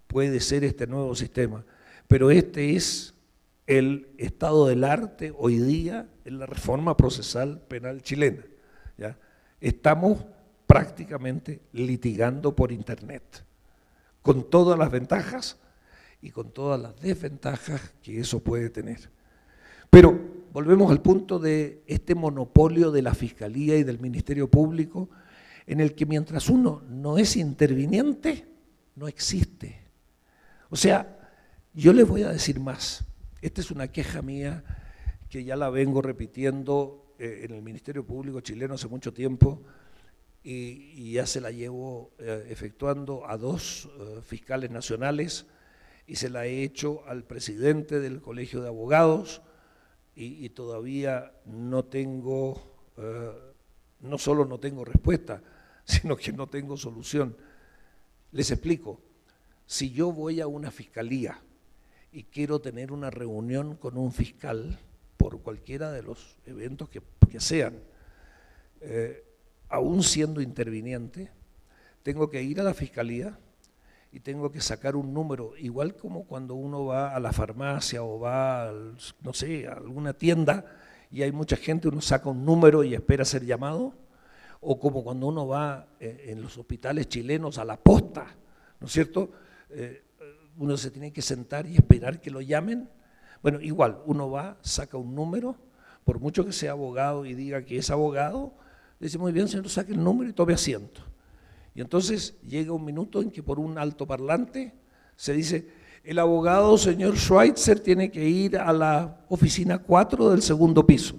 puede ser este nuevo sistema, pero este es el estado del arte hoy día en la reforma procesal penal chilena, ¿ya? Estamos prácticamente litigando por internet, con todas las ventajas y con todas las desventajas que eso puede tener. Pero volvemos al punto de este monopolio de la Fiscalía y del Ministerio Público, en el que mientras uno no es interviniente, no existe. O sea, yo les voy a decir más. Esta es una queja mía que ya la vengo repitiendo en el Ministerio Público chileno hace mucho tiempo y ya se la llevo efectuando a dos fiscales nacionales y se la he hecho al presidente del Colegio de Abogados y todavía no tengo, no solo no tengo respuesta, sino que no tengo solución. Les explico. Si yo voy a una fiscalía y quiero tener una reunión con un fiscal por cualquiera de los eventos que sean, aún siendo interviniente, tengo que ir a la fiscalía y tengo que sacar un número, igual como cuando uno va a la farmacia o va, no sé, a alguna tienda y hay mucha gente, uno saca un número y espera ser llamado. o como cuando uno va en los hospitales chilenos a la posta, ¿no es cierto? Uno se tiene que sentar y esperar que lo llamen. Bueno, igual, uno va, saca un número, por mucho que sea abogado y diga que es abogado, dice, muy bien, señor, saque el número y tome asiento. Y entonces llega un minuto en que por un altoparlante se dice, el abogado señor Schweitzer tiene que ir a la oficina 4 del segundo piso.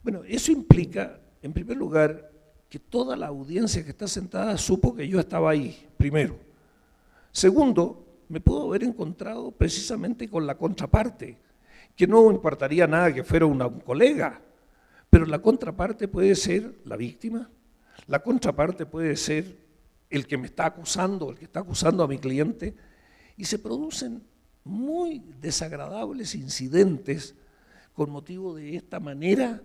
Bueno, eso implica, en primer lugar, que toda la audiencia que está sentada supo que yo estaba ahí, primero. Segundo, me puedo haber encontrado precisamente con la contraparte, que no importaría nada que fuera un colega, pero la contraparte puede ser la víctima, la contraparte puede ser el que me está acusando, el que está acusando a mi cliente, y se producen muy desagradables incidentes con motivo de esta manera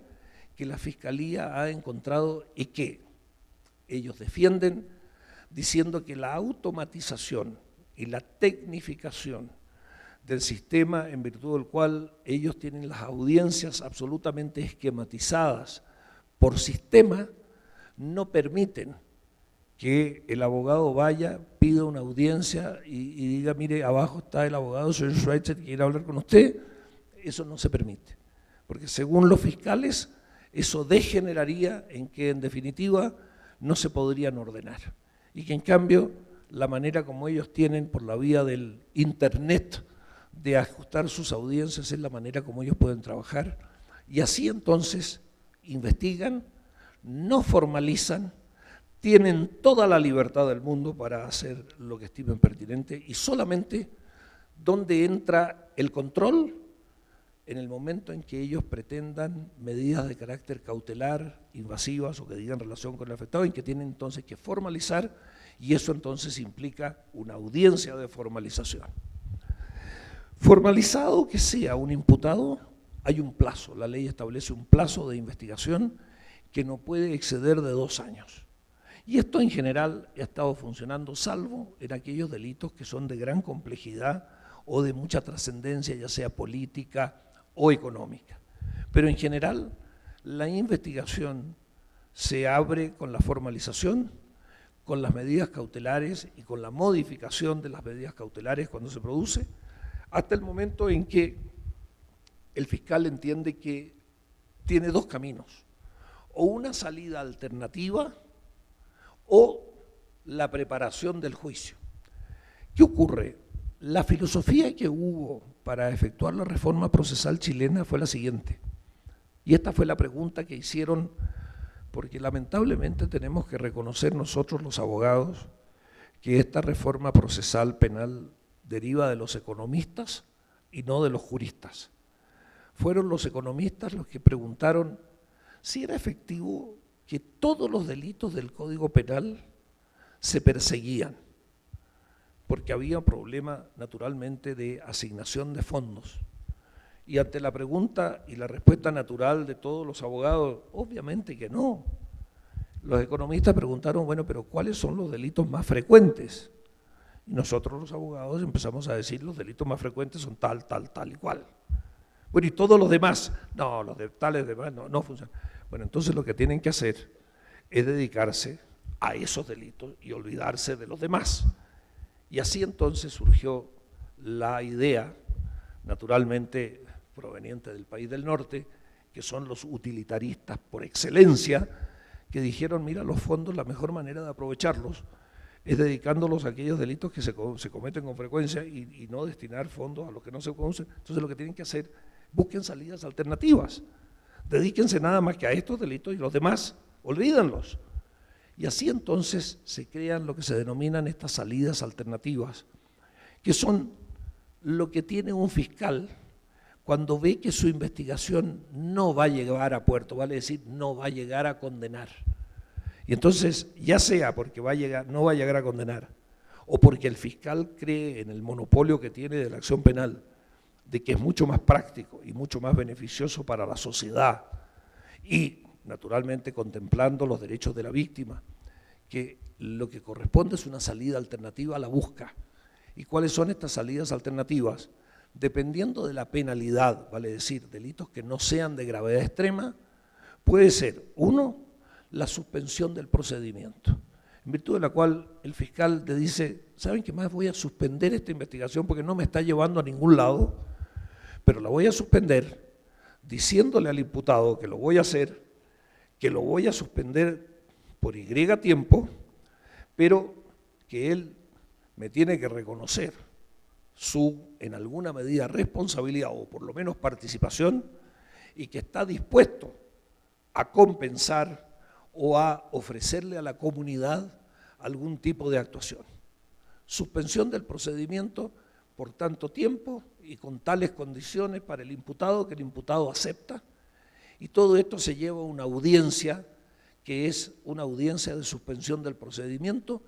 que la Fiscalía ha encontrado y que ellos defienden diciendo que la automatización y la tecnificación del sistema en virtud del cual ellos tienen las audiencias absolutamente esquematizadas por sistema no permiten que el abogado vaya, pida una audiencia y diga, mire, abajo está el abogado, señor Schweitzer, que quiere hablar con usted. Eso no se permite, porque según los fiscales, eso degeneraría en que en definitiva no se podrían ordenar. Y que en cambio, la manera como ellos tienen por la vía del internet de ajustar sus audiencias es la manera como ellos pueden trabajar. Y así entonces investigan, no formalizan, tienen toda la libertad del mundo para hacer lo que estimen pertinente y solamente donde entra el control en el momento en que ellos pretendan medidas de carácter cautelar, invasivas o que digan relación con el afectado, en que tienen entonces que formalizar y eso entonces implica una audiencia de formalización. Formalizado que sea un imputado, hay un plazo, la ley establece un plazo de investigación que no puede exceder de 2 años. Y esto en general ha estado funcionando, salvo en aquellos delitos que son de gran complejidad o de mucha trascendencia, ya sea política o económica. Pero en general, la investigación se abre con la formalización, con las medidas cautelares y con la modificación de las medidas cautelares cuando se produce, hasta el momento en que el fiscal entiende que tiene 2 caminos, o una salida alternativa o la preparación del juicio. ¿Qué ocurre? La filosofía que hubo para efectuar la reforma procesal chilena fue la siguiente, y esta fue la pregunta que hicieron, porque lamentablemente tenemos que reconocer nosotros los abogados que esta reforma procesal penal deriva de los economistas y no de los juristas. Fueron los economistas los que preguntaron si era efectivo que todos los delitos del Código Penal se perseguían, porque había un problema naturalmente de asignación de fondos. Y ante la pregunta y la respuesta natural de todos los abogados, obviamente que no. Los economistas preguntaron, bueno, pero ¿cuáles son los delitos más frecuentes? Y nosotros los abogados empezamos a decir, los delitos más frecuentes son tal, tal, tal y cual. Bueno, y todos los demás, no, los de tales demás no funcionan. Bueno, entonces lo que tienen que hacer es dedicarse a esos delitos y olvidarse de los demás. Y así entonces surgió la idea, naturalmente proveniente del país del norte, que son los utilitaristas por excelencia, que dijeron, mira, los fondos, la mejor manera de aprovecharlos es dedicándolos a aquellos delitos que se cometen con frecuencia y no destinar fondos a los que no se conocen. Entonces lo que tienen que hacer, busquen salidas alternativas, dedíquense nada más que a estos delitos y los demás, olvídenlos. Y así entonces se crean lo que se denominan estas salidas alternativas, que son lo que tiene un fiscal cuando ve que su investigación no va a llegar a puerto, vale decir, no va a llegar a condenar. Y entonces, ya sea porque no va a llegar a condenar, o porque el fiscal cree en el monopolio que tiene de la acción penal, de que es mucho más práctico y mucho más beneficioso para la sociedad, y naturalmente contemplando los derechos de la víctima, que lo que corresponde es una salida alternativa, la busca. ¿Y cuáles son estas salidas alternativas? Dependiendo de la penalidad, vale decir, delitos que no sean de gravedad extrema, puede ser, uno, la suspensión del procedimiento, en virtud de la cual el fiscal le dice, ¿saben qué más? Voy a suspender esta investigación porque no me está llevando a ningún lado, pero la voy a suspender diciéndole al imputado que lo voy a hacer, que lo voy a suspender por Y tiempo, pero que él me tiene que reconocer su, en alguna medida, responsabilidad o por lo menos participación, y que está dispuesto a compensar o a ofrecerle a la comunidad algún tipo de actuación. Suspensión del procedimiento por tanto tiempo y con tales condiciones para el imputado que el imputado acepta, y todo esto se lleva a una audiencia que es una audiencia de suspensión del procedimiento,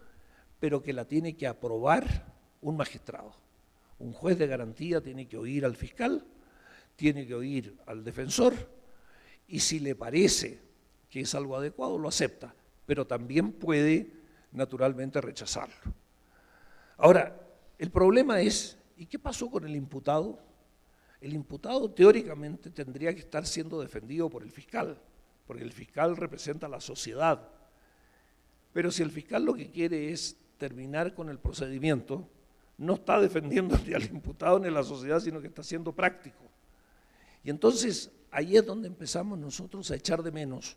pero que la tiene que aprobar un magistrado. Un juez de garantía tiene que oír al fiscal, tiene que oír al defensor, y si le parece que es algo adecuado, lo acepta, pero también puede naturalmente rechazarlo. Ahora, el problema es, ¿y qué pasó con el imputado? El imputado teóricamente tendría que estar siendo defendido por el fiscal, porque el fiscal representa a la sociedad. Pero si el fiscal lo que quiere es terminar con el procedimiento, no está defendiendo ni al imputado ni a la sociedad, sino que está siendo práctico. Y entonces ahí es donde empezamos nosotros a echar de menos,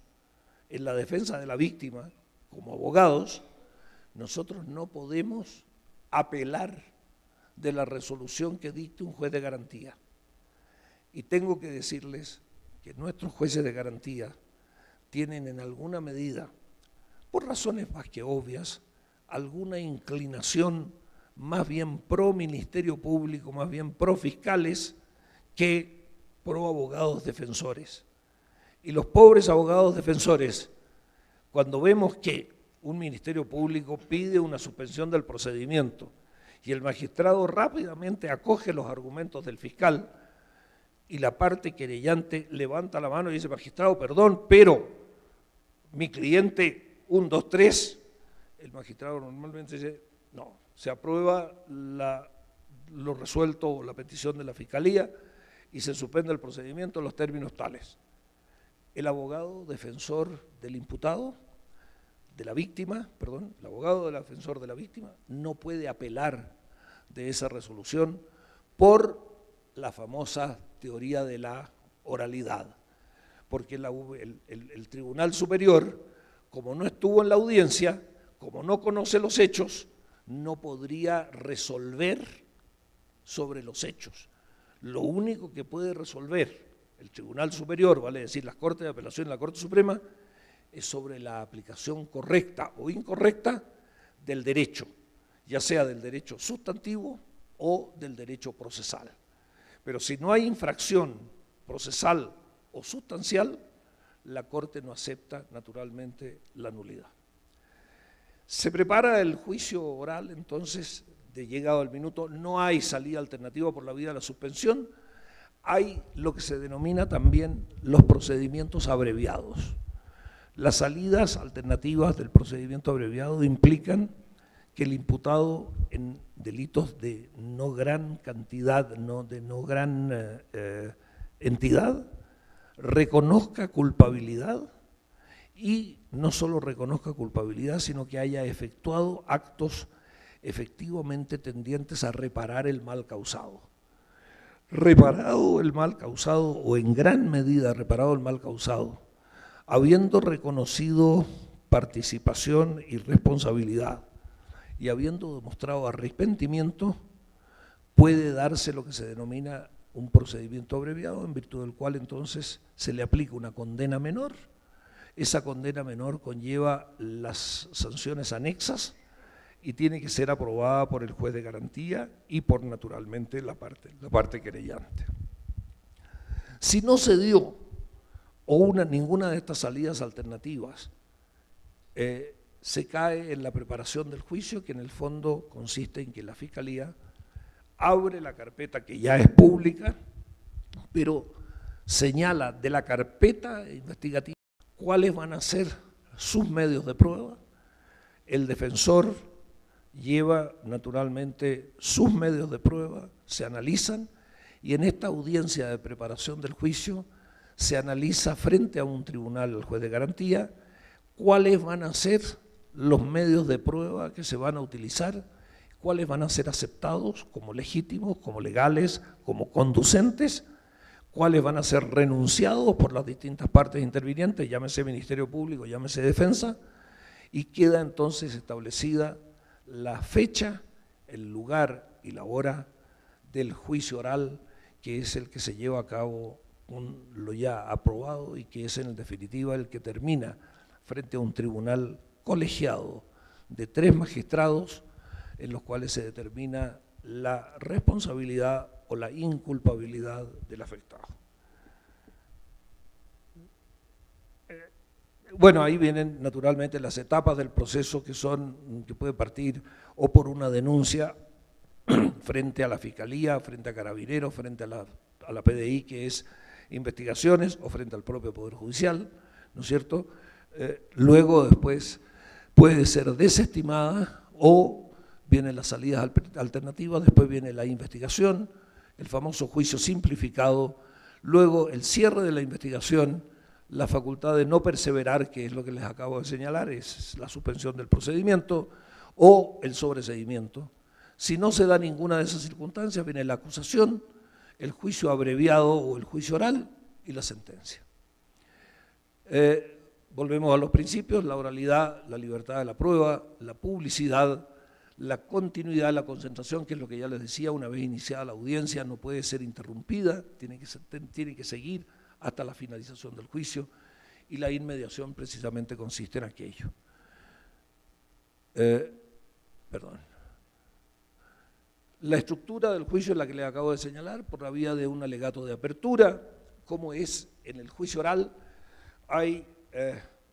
en la defensa de la víctima, como abogados, nosotros no podemos apelar de la resolución que dicte un juez de garantía. Y tengo que decirles que nuestros jueces de garantía tienen en alguna medida, por razones más que obvias, alguna inclinación más bien pro Ministerio Público, más bien pro fiscales, que pro abogados defensores. Y los pobres abogados defensores, cuando vemos que un Ministerio Público pide una suspensión del procedimiento y el magistrado rápidamente acoge los argumentos del fiscal y la parte querellante levanta la mano y dice, magistrado, perdón, pero mi cliente 1, 2, 3, el magistrado normalmente dice, no, se aprueba lo resuelto o la petición de la Fiscalía y se suspende el procedimiento en los términos tales. El abogado defensor del imputado, de la víctima, perdón, el abogado del defensor de la víctima no puede apelar de esa resolución por la famosa teoría de la oralidad, porque el Tribunal Superior, como no estuvo en la audiencia, como no conoce los hechos, no podría resolver sobre los hechos. Lo único que puede resolver el Tribunal Superior, vale decir las Cortes de Apelación y la Corte Suprema, es sobre la aplicación correcta o incorrecta del derecho, ya sea del derecho sustantivo o del derecho procesal. Pero si no hay infracción procesal o sustancial, la Corte no acepta naturalmente la nulidad. Se prepara el juicio oral, entonces, de llegado el minuto, no hay salida alternativa por la vía de la suspensión, hay lo que se denomina también los procedimientos abreviados. Las salidas alternativas del procedimiento abreviado implican que el imputado en delitos de no gran cantidad, de no gran entidad, reconozca culpabilidad y no solo reconozca culpabilidad, sino que haya efectuado actos efectivamente tendientes a reparar el mal causado. Reparado el mal causado, o en gran medida reparado el mal causado, habiendo reconocido participación y responsabilidad y habiendo demostrado arrepentimiento, puede darse lo que se denomina un procedimiento abreviado, en virtud del cual entonces se le aplica una condena menor. Esa condena menor conlleva las sanciones anexas y tiene que ser aprobada por el juez de garantía y por, naturalmente, la parte querellante. Si no se dio ninguna de estas salidas alternativas, se cae en la preparación del juicio, que en el fondo consiste en que la Fiscalía abre la carpeta, que ya es pública, pero señala de la carpeta investigativa cuáles van a ser sus medios de prueba. El defensor lleva naturalmente sus medios de prueba, se analizan, y en esta audiencia de preparación del juicio se analiza frente a un tribunal, el juez de garantía, cuáles van a ser los medios de prueba que se van a utilizar, cuáles van a ser aceptados como legítimos, como legales, como conducentes, cuáles van a ser renunciados por las distintas partes intervinientes, llámese Ministerio Público, llámese Defensa, y queda entonces establecida la fecha, el lugar y la hora del juicio oral, que es el que se lleva a cabo lo ya aprobado y que es en definitiva el que termina frente a un tribunal colegiado de 3 magistrados en los cuales se determina la responsabilidad o la inculpabilidad del afectado. Bueno, ahí vienen naturalmente las etapas del proceso que puede partir o por una denuncia frente a la Fiscalía, frente a Carabineros, frente a la PDI, que es investigaciones, o frente al propio Poder Judicial, ¿no es cierto? Luego después puede ser desestimada o vienen las salidas alternativas, después viene la investigación, el famoso juicio simplificado, luego el cierre de la investigación, la facultad de no perseverar, que es lo que les acabo de señalar, es la suspensión del procedimiento o el sobreseimiento. Si no se da ninguna de esas circunstancias, viene la acusación, el juicio abreviado o el juicio oral y la sentencia. Volvemos a los principios: la oralidad, la libertad de la prueba, la publicidad, la continuidad, la concentración, que es lo que ya les decía, una vez iniciada la audiencia no puede ser interrumpida, tiene que seguir hasta la finalización del juicio, y la inmediación precisamente consiste en aquello. La estructura del juicio es la que les acabo de señalar, por la vía de un alegato de apertura, como es en el juicio oral. Hay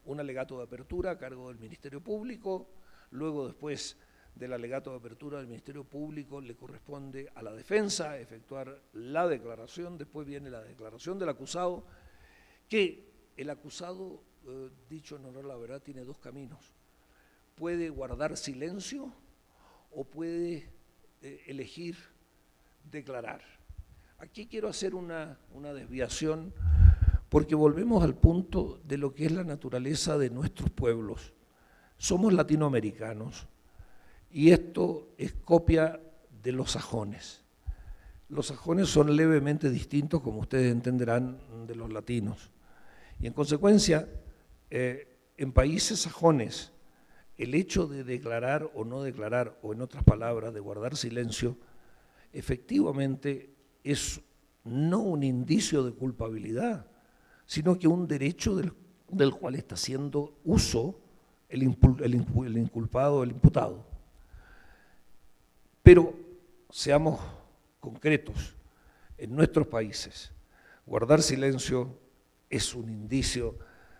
un alegato de apertura a cargo del Ministerio Público, luego después del alegato de apertura del Ministerio Público le corresponde a la defensa efectuar la declaración, después viene la declaración del acusado, que el acusado, dicho en honor a la verdad, tiene 2 caminos: puede guardar silencio o puede elegir declarar. Aquí quiero hacer una desviación, porque volvemos al punto de lo que es la naturaleza de nuestros pueblos. Somos latinoamericanos y esto es copia de los sajones. Los sajones son levemente distintos, como ustedes entenderán, de los latinos. Y en consecuencia, en países sajones, el hecho de declarar o no declarar, o en otras palabras, de guardar silencio, efectivamente es no un indicio de culpabilidad, sino que un derecho del cual está haciendo uso el inculpado o el imputado. Pero seamos concretos, en nuestros países guardar silencio es un indicio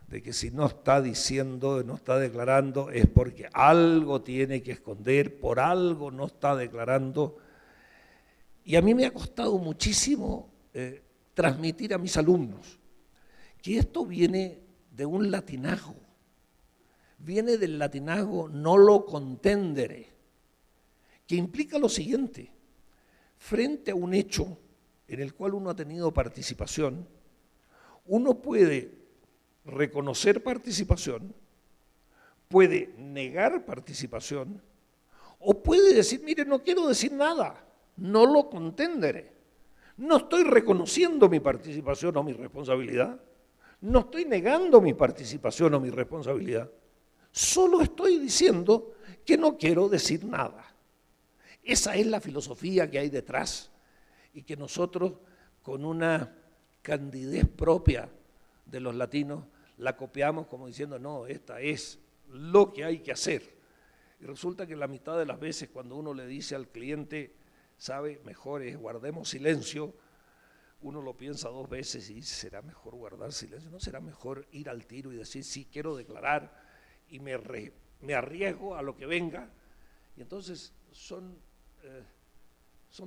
de que si no está diciendo, no está declarando, es porque algo tiene que esconder, por algo no está declarando. Y a mí me ha costado muchísimo transmitir a mis alumnos que esto viene de un latinazgo, viene del latinazgo nolo contendere, que implica lo siguiente: frente a un hecho en el cual uno ha tenido participación, uno puede reconocer participación, puede negar participación, o puede decir, mire, no quiero decir nada, no lo contendere, no estoy reconociendo mi participación o mi responsabilidad, no estoy negando mi participación o mi responsabilidad, solo estoy diciendo que no quiero decir nada. Esa es la filosofía que hay detrás y que nosotros, con una candidez propia de los latinos, la copiamos como diciendo, no, esta es lo que hay que hacer. Y resulta que la mitad de las veces cuando uno le dice al cliente, sabe, mejor es guardemos silencio, uno lo piensa 2 veces y dice, ¿será mejor guardar silencio? ¿No será mejor ir al tiro y decir, sí, quiero declarar y me arriesgo a lo que venga? Y entonces son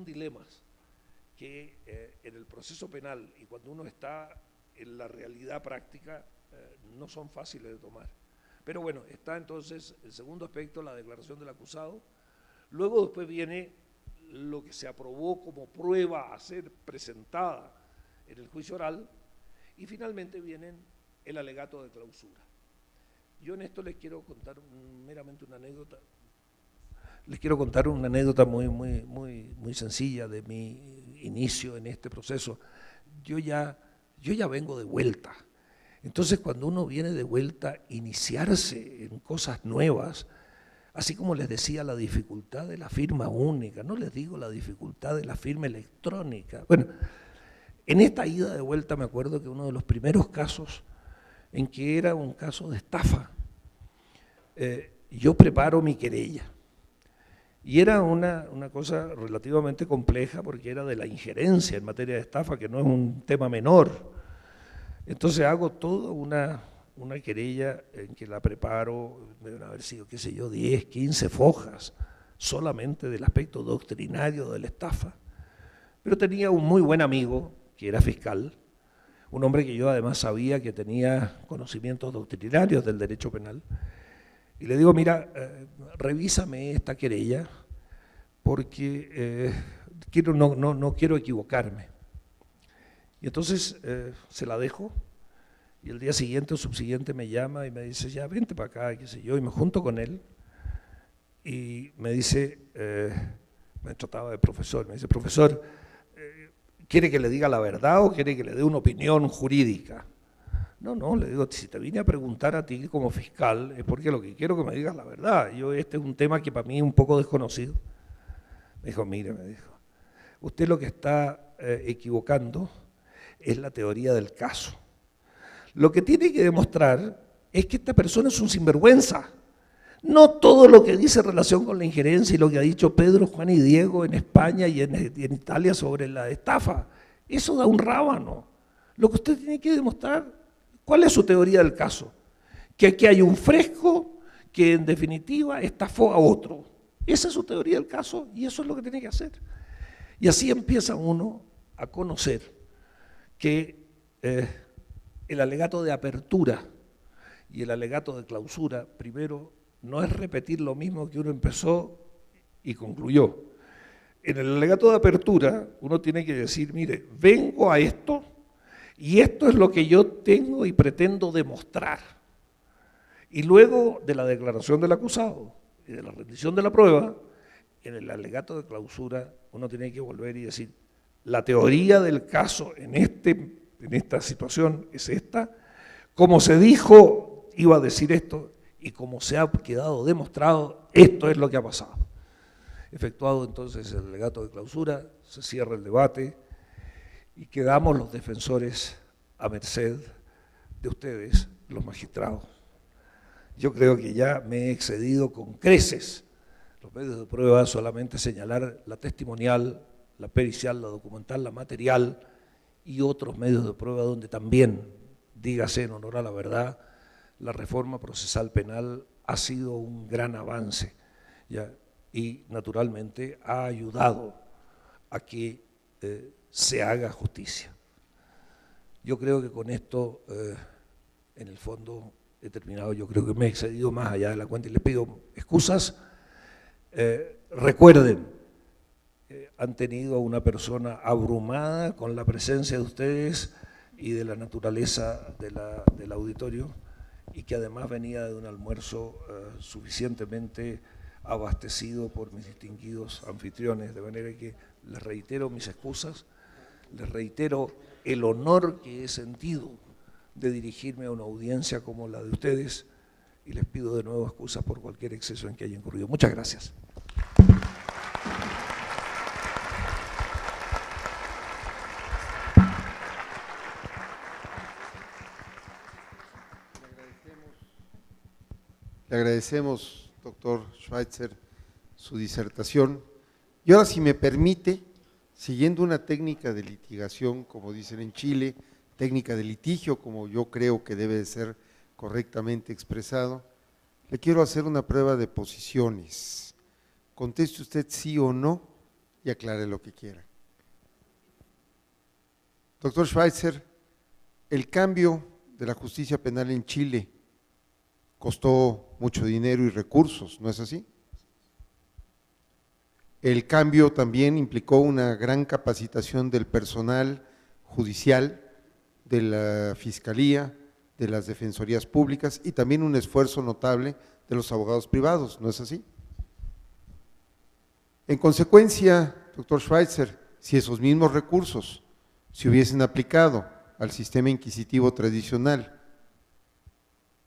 dilemas que en el proceso penal y cuando uno está en la realidad práctica no son fáciles de tomar. Pero bueno, está entonces el segundo aspecto, la declaración del acusado. Luego después viene lo que se aprobó como prueba a ser presentada en el juicio oral, y finalmente viene el alegato de clausura. Yo en esto les quiero contar meramente una anécdota. Les quiero contar una anécdota muy sencilla de mi inicio en este proceso. Yo ya vengo de vuelta. Entonces, cuando uno viene de vuelta, iniciarse en cosas nuevas, así como les decía, la dificultad de la firma única, no les digo la dificultad de la firma electrónica. Bueno, en esta ida de vuelta me acuerdo que uno de los primeros casos en que era un caso de estafa, yo preparo mi querella. Y era una cosa relativamente compleja porque era de la injerencia en materia de estafa, que no es un tema menor. Entonces hago toda una querella en que la preparo, deben haber sido, qué sé yo, 10, 15 fojas, solamente del aspecto doctrinario de la estafa. Pero tenía un muy buen amigo, que era fiscal, un hombre que yo además sabía que tenía conocimientos doctrinarios del derecho penal, y le digo, mira, revísame esta querella, porque no quiero equivocarme. Y entonces se la dejo, y el día siguiente o subsiguiente me llama y me dice, ya vente para acá, qué sé yo, y me junto con él, y me dice, me trataba de profesor, me dice, profesor, ¿quiere que le diga la verdad o quiere que le dé una opinión jurídica? No, le digo, si te vine a preguntar a ti como fiscal, es porque lo que quiero que me digas la verdad. Este es un tema que para mí es un poco desconocido. Me dijo, mire, me dijo, usted lo que está equivocando es la teoría del caso. Lo que tiene que demostrar es que esta persona es un sinvergüenza. No todo lo que dice en relación con la injerencia y lo que ha dicho Pedro, Juan y Diego en España y en Italia sobre la estafa, eso da un rábano. Lo que usted tiene que demostrar, ¿cuál es su teoría del caso? Que aquí hay un fresco que en definitiva estafó a otro. Esa es su teoría del caso y eso es lo que tiene que hacer. Y así empieza uno a conocer que el alegato de apertura y el alegato de clausura, primero, no es repetir lo mismo que uno empezó y concluyó. En el alegato de apertura uno tiene que decir, mire, vengo a esto y esto es lo que yo tengo y pretendo demostrar. Y luego de la declaración del acusado y de la rendición de la prueba, en el alegato de clausura uno tiene que volver y decir, la teoría del caso en esta situación es esta, como se dijo, iba a decir esto, y como se ha quedado demostrado, esto es lo que ha pasado. Efectuado entonces el alegato de clausura, se cierra el debate y quedamos los defensores a merced de ustedes, los magistrados. Yo creo que ya me he excedido con creces. Los medios de prueba solamente señalar la testimonial, la pericial, la documental, la material y otros medios de prueba donde también, dígase en honor a la verdad, la reforma procesal penal ha sido un gran avance, ¿ya? Y naturalmente ha ayudado a que se haga justicia. Yo creo que con esto, en el fondo, he terminado. Yo creo que me he excedido más allá de la cuenta y les pido excusas. Recuerden, han tenido a una persona abrumada con la presencia de ustedes y de la naturaleza del auditorio, y que además venía de un almuerzo suficientemente abastecido por mis distinguidos anfitriones, de manera que les reitero mis excusas, les reitero el honor que he sentido de dirigirme a una audiencia como la de ustedes y les pido de nuevo excusas por cualquier exceso en que haya incurrido. Muchas gracias. Le agradecemos, doctor Schweitzer, su disertación. Y ahora, si me permite, siguiendo una técnica de litigación, como dicen en Chile, técnica de litigio, como yo creo que debe de ser correctamente expresado, le quiero hacer una prueba de posiciones. Conteste usted sí o no y aclare lo que quiera. Doctor Schweitzer, el cambio de la justicia penal en Chile costó mucho dinero y recursos, ¿no es así? El cambio también implicó una gran capacitación del personal judicial, de la Fiscalía, de las defensorías públicas y también un esfuerzo notable de los abogados privados, ¿no es así? En consecuencia, doctor Schweitzer, si esos mismos recursos se hubiesen aplicado al sistema inquisitivo tradicional,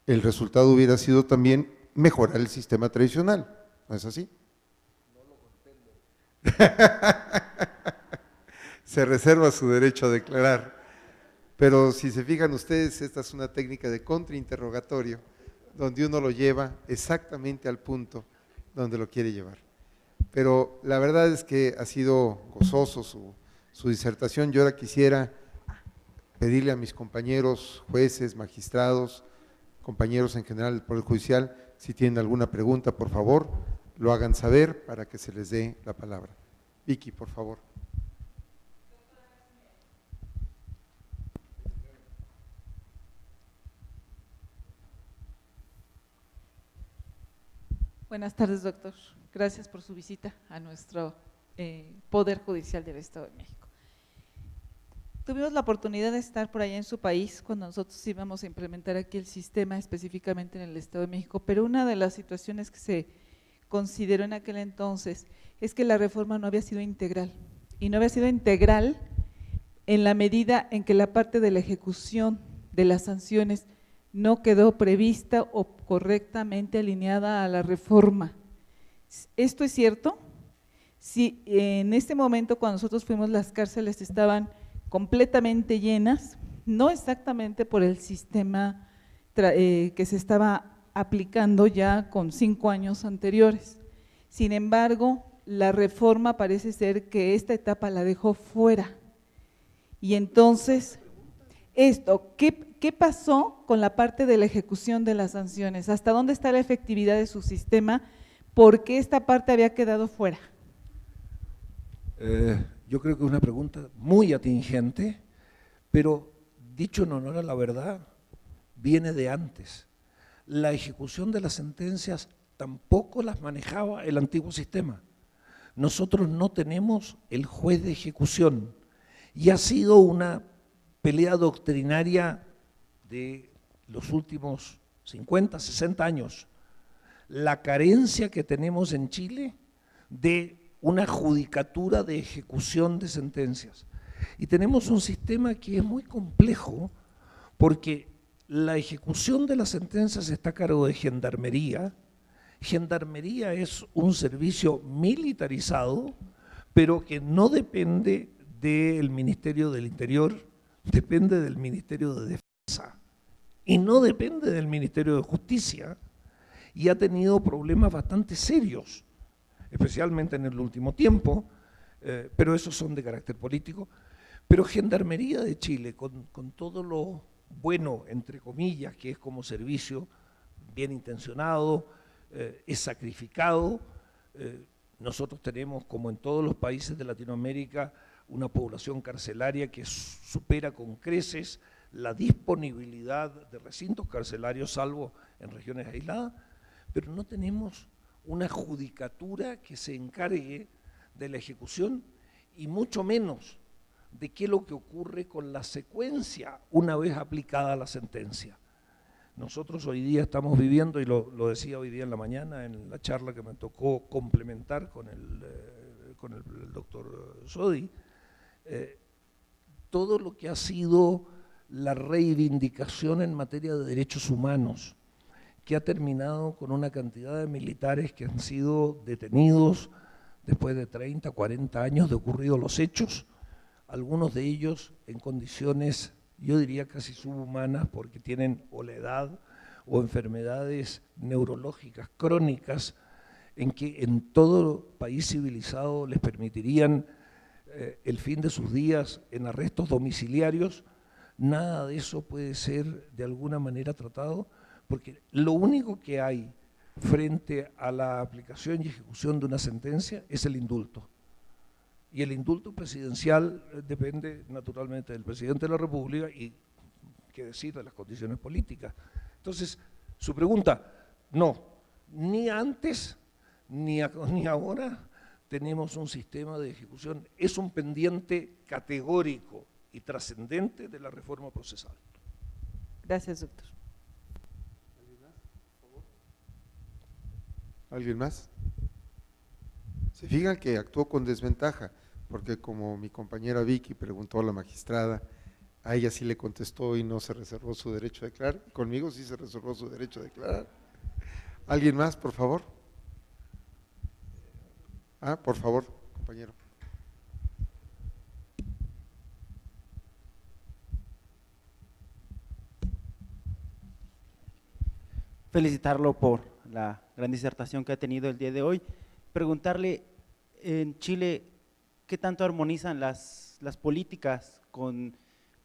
el resultado hubiera sido también mejorar el sistema tradicional, ¿no es así? Se reserva su derecho a declarar, pero si se fijan ustedes, esta es una técnica de contrainterrogatorio, donde uno lo lleva exactamente al punto donde lo quiere llevar. Pero la verdad es que ha sido gozoso su disertación. Yo ahora quisiera pedirle a mis compañeros jueces, magistrados, compañeros en general del Poder Judicial, si tienen alguna pregunta, por favor, lo hagan saber para que se les dé la palabra. Vicky, por favor. Buenas tardes, doctor. Gracias por su visita a nuestro Poder Judicial del Estado de México. Tuvimos la oportunidad de estar por allá en su país cuando nosotros íbamos a implementar aquí el sistema específicamente en el Estado de México, pero una de las situaciones que se consideró en aquel entonces es que la reforma no había sido integral, y no había sido integral en la medida en que la parte de la ejecución de las sanciones no quedó prevista o correctamente alineada a la reforma. ¿Esto es cierto? Si en este momento cuando nosotros fuimos, las cárceles estaban completamente llenas, no exactamente por el sistema que se estaba aplicando ya con 5 años anteriores. Sin embargo, la reforma parece ser que esta etapa la dejó fuera. Y entonces, ¿qué pasó con la parte de la ejecución de las sanciones? ¿Hasta dónde está la efectividad de su sistema? ¿Por qué esta parte había quedado fuera? Yo creo que es una pregunta muy atingente, pero dicho en honor a la verdad, viene de antes. La ejecución de las sentencias tampoco las manejaba el antiguo sistema. Nosotros no tenemos el juez de ejecución y ha sido una pelea doctrinaria de los últimos 50, 60 años. La carencia que tenemos en Chile de una judicatura de ejecución de sentencias. Y tenemos un sistema que es muy complejo porque la ejecución de las sentencias está a cargo de Gendarmería. Gendarmería es un servicio militarizado, pero que no depende del Ministerio del Interior, depende del Ministerio de Defensa y no depende del Ministerio de Justicia, y ha tenido problemas bastante serios, especialmente en el último tiempo, pero esos son de carácter político. Pero Gendarmería de Chile, con todo lo bueno, entre comillas, que es como servicio, bien intencionado, es sacrificado. Nosotros tenemos, como en todos los países de Latinoamérica, una población carcelaria que supera con creces la disponibilidad de recintos carcelarios, salvo en regiones aisladas, pero no tenemos una judicatura que se encargue de la ejecución y mucho menos de qué es lo que ocurre con la secuencia una vez aplicada la sentencia. Nosotros hoy día estamos viviendo, y lo decía hoy día en la mañana en la charla que me tocó complementar con el doctor Sodi, todo lo que ha sido la reivindicación en materia de derechos humanos, que ha terminado con una cantidad de militares que han sido detenidos después de 30, 40 años de ocurridos los hechos, algunos de ellos en condiciones, yo diría casi subhumanas, porque tienen o la edad o enfermedades neurológicas crónicas en que en todo país civilizado les permitirían el fin de sus días en arrestos domiciliarios. Nada de eso puede ser de alguna manera tratado, porque lo único que hay frente a la aplicación y ejecución de una sentencia es el indulto. Y el indulto presidencial depende naturalmente del presidente de la República y, qué decir, de las condiciones políticas. Entonces, su pregunta, no, ni antes ni ahora tenemos un sistema de ejecución. Es un pendiente categórico y trascendente de la reforma procesal. Gracias, doctor. ¿Alguien más? Se fijan que actuó con desventaja, porque como mi compañera Vicky preguntó a la magistrada, a ella sí le contestó y no se reservó su derecho a declarar, conmigo sí se reservó su derecho a declarar. ¿Alguien más, por favor? Por favor, compañero. Felicitarlo por la gran disertación que ha tenido el día de hoy. Preguntarle, en Chile, ¿qué tanto armonizan las políticas con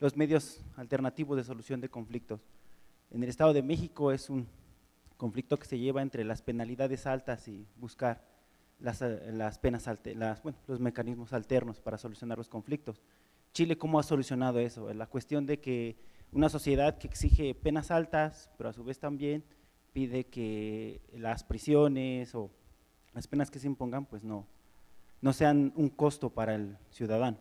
los medios alternativos de solución de conflictos? En el Estado de México es un conflicto que se lleva entre las penalidades altas y buscar las penas los mecanismos alternos para solucionar los conflictos. Chile, ¿cómo ha solucionado eso? La cuestión de que una sociedad que exige penas altas, pero a su vez también pide que las prisiones o las penas que se impongan pues no sean un costo para el ciudadano.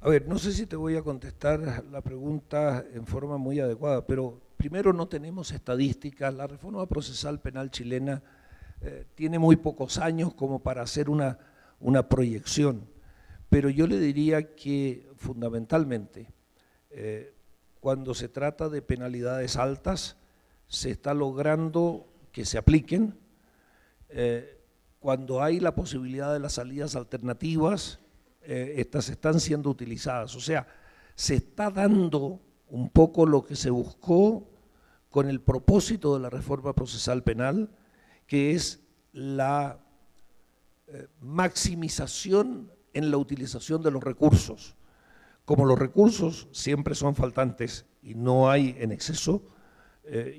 A ver, no sé si te voy a contestar la pregunta en forma muy adecuada, pero primero no tenemos estadísticas. La reforma procesal penal chilena tiene muy pocos años como para hacer una proyección, pero yo le diría que fundamentalmente cuando se trata de penalidades altas se está logrando que se apliquen, cuando hay la posibilidad de las salidas alternativas, estas están siendo utilizadas, o sea, se está dando un poco lo que se buscó con el propósito de la reforma procesal penal, que es la maximización en la utilización de los recursos. Como los recursos siempre son faltantes y no hay en exceso,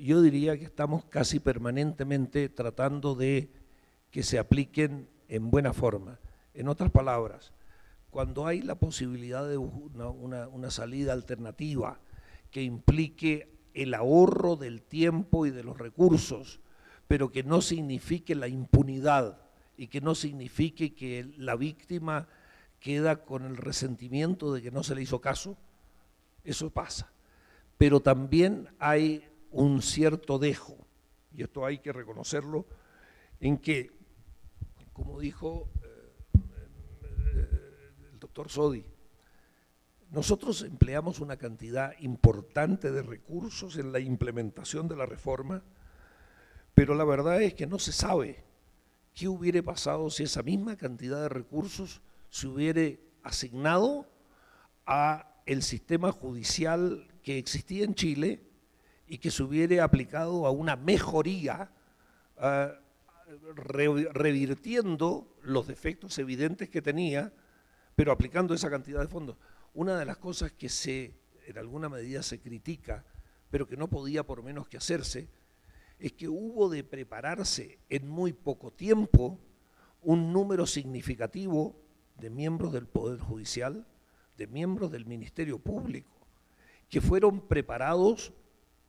yo diría que estamos casi permanentemente tratando de que se apliquen en buena forma. En otras palabras, cuando hay la posibilidad de una salida alternativa que implique el ahorro del tiempo y de los recursos, pero que no signifique la impunidad y que no signifique que la víctima queda con el resentimiento de que no se le hizo caso, eso pasa. Pero también hay un cierto dejo, y esto hay que reconocerlo, en que, como dijo el doctor Sodi, nosotros empleamos una cantidad importante de recursos en la implementación de la reforma, pero la verdad es que no se sabe qué hubiera pasado si esa misma cantidad de recursos se hubiera asignado a el sistema judicial que existía en Chile y que se hubiera aplicado a una mejoría, revirtiendo los defectos evidentes que tenía, pero aplicando esa cantidad de fondos. Una de las cosas que en alguna medida se critica, pero que no podía por menos que hacerse, es que hubo de prepararse en muy poco tiempo un número significativo de miembros del Poder Judicial, de miembros del Ministerio Público, que fueron preparados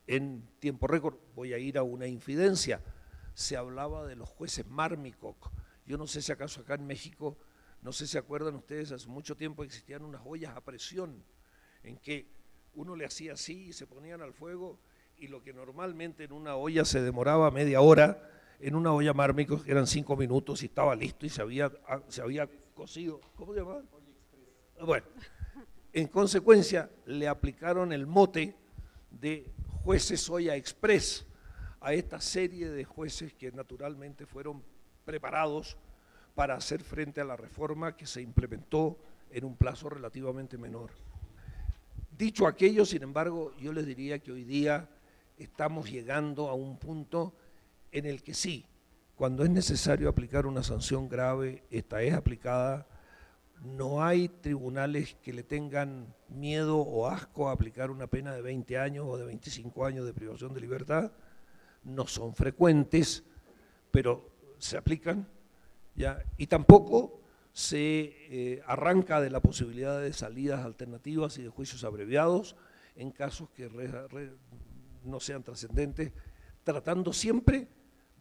en tiempo récord. Voy a ir a una infidencia, se hablaba de los jueces Marmicoc. Yo no sé si acaso acá en México, no sé si se acuerdan ustedes, hace mucho tiempo existían unas ollas a presión en que uno le hacía así y se ponían al fuego, y lo que normalmente en una olla se demoraba media hora, en una olla Marmicoc eran 5 minutos y estaba listo y se había cocido. ¿Cómo se llamaba? Bueno, en consecuencia le aplicaron el mote de jueces olla express a esta serie de jueces que naturalmente fueron preparados para hacer frente a la reforma que se implementó en un plazo relativamente menor. Dicho aquello, sin embargo, yo les diría que hoy día estamos llegando a un punto en el que sí, cuando es necesario aplicar una sanción grave, esta es aplicada. No hay tribunales que le tengan miedo o asco a aplicar una pena de 20 años o de 25 años de privación de libertad. No son frecuentes, pero se aplican, ¿ya? Y tampoco se arranca de la posibilidad de salidas alternativas y de juicios abreviados en casos que no sean trascendentes, tratando siempre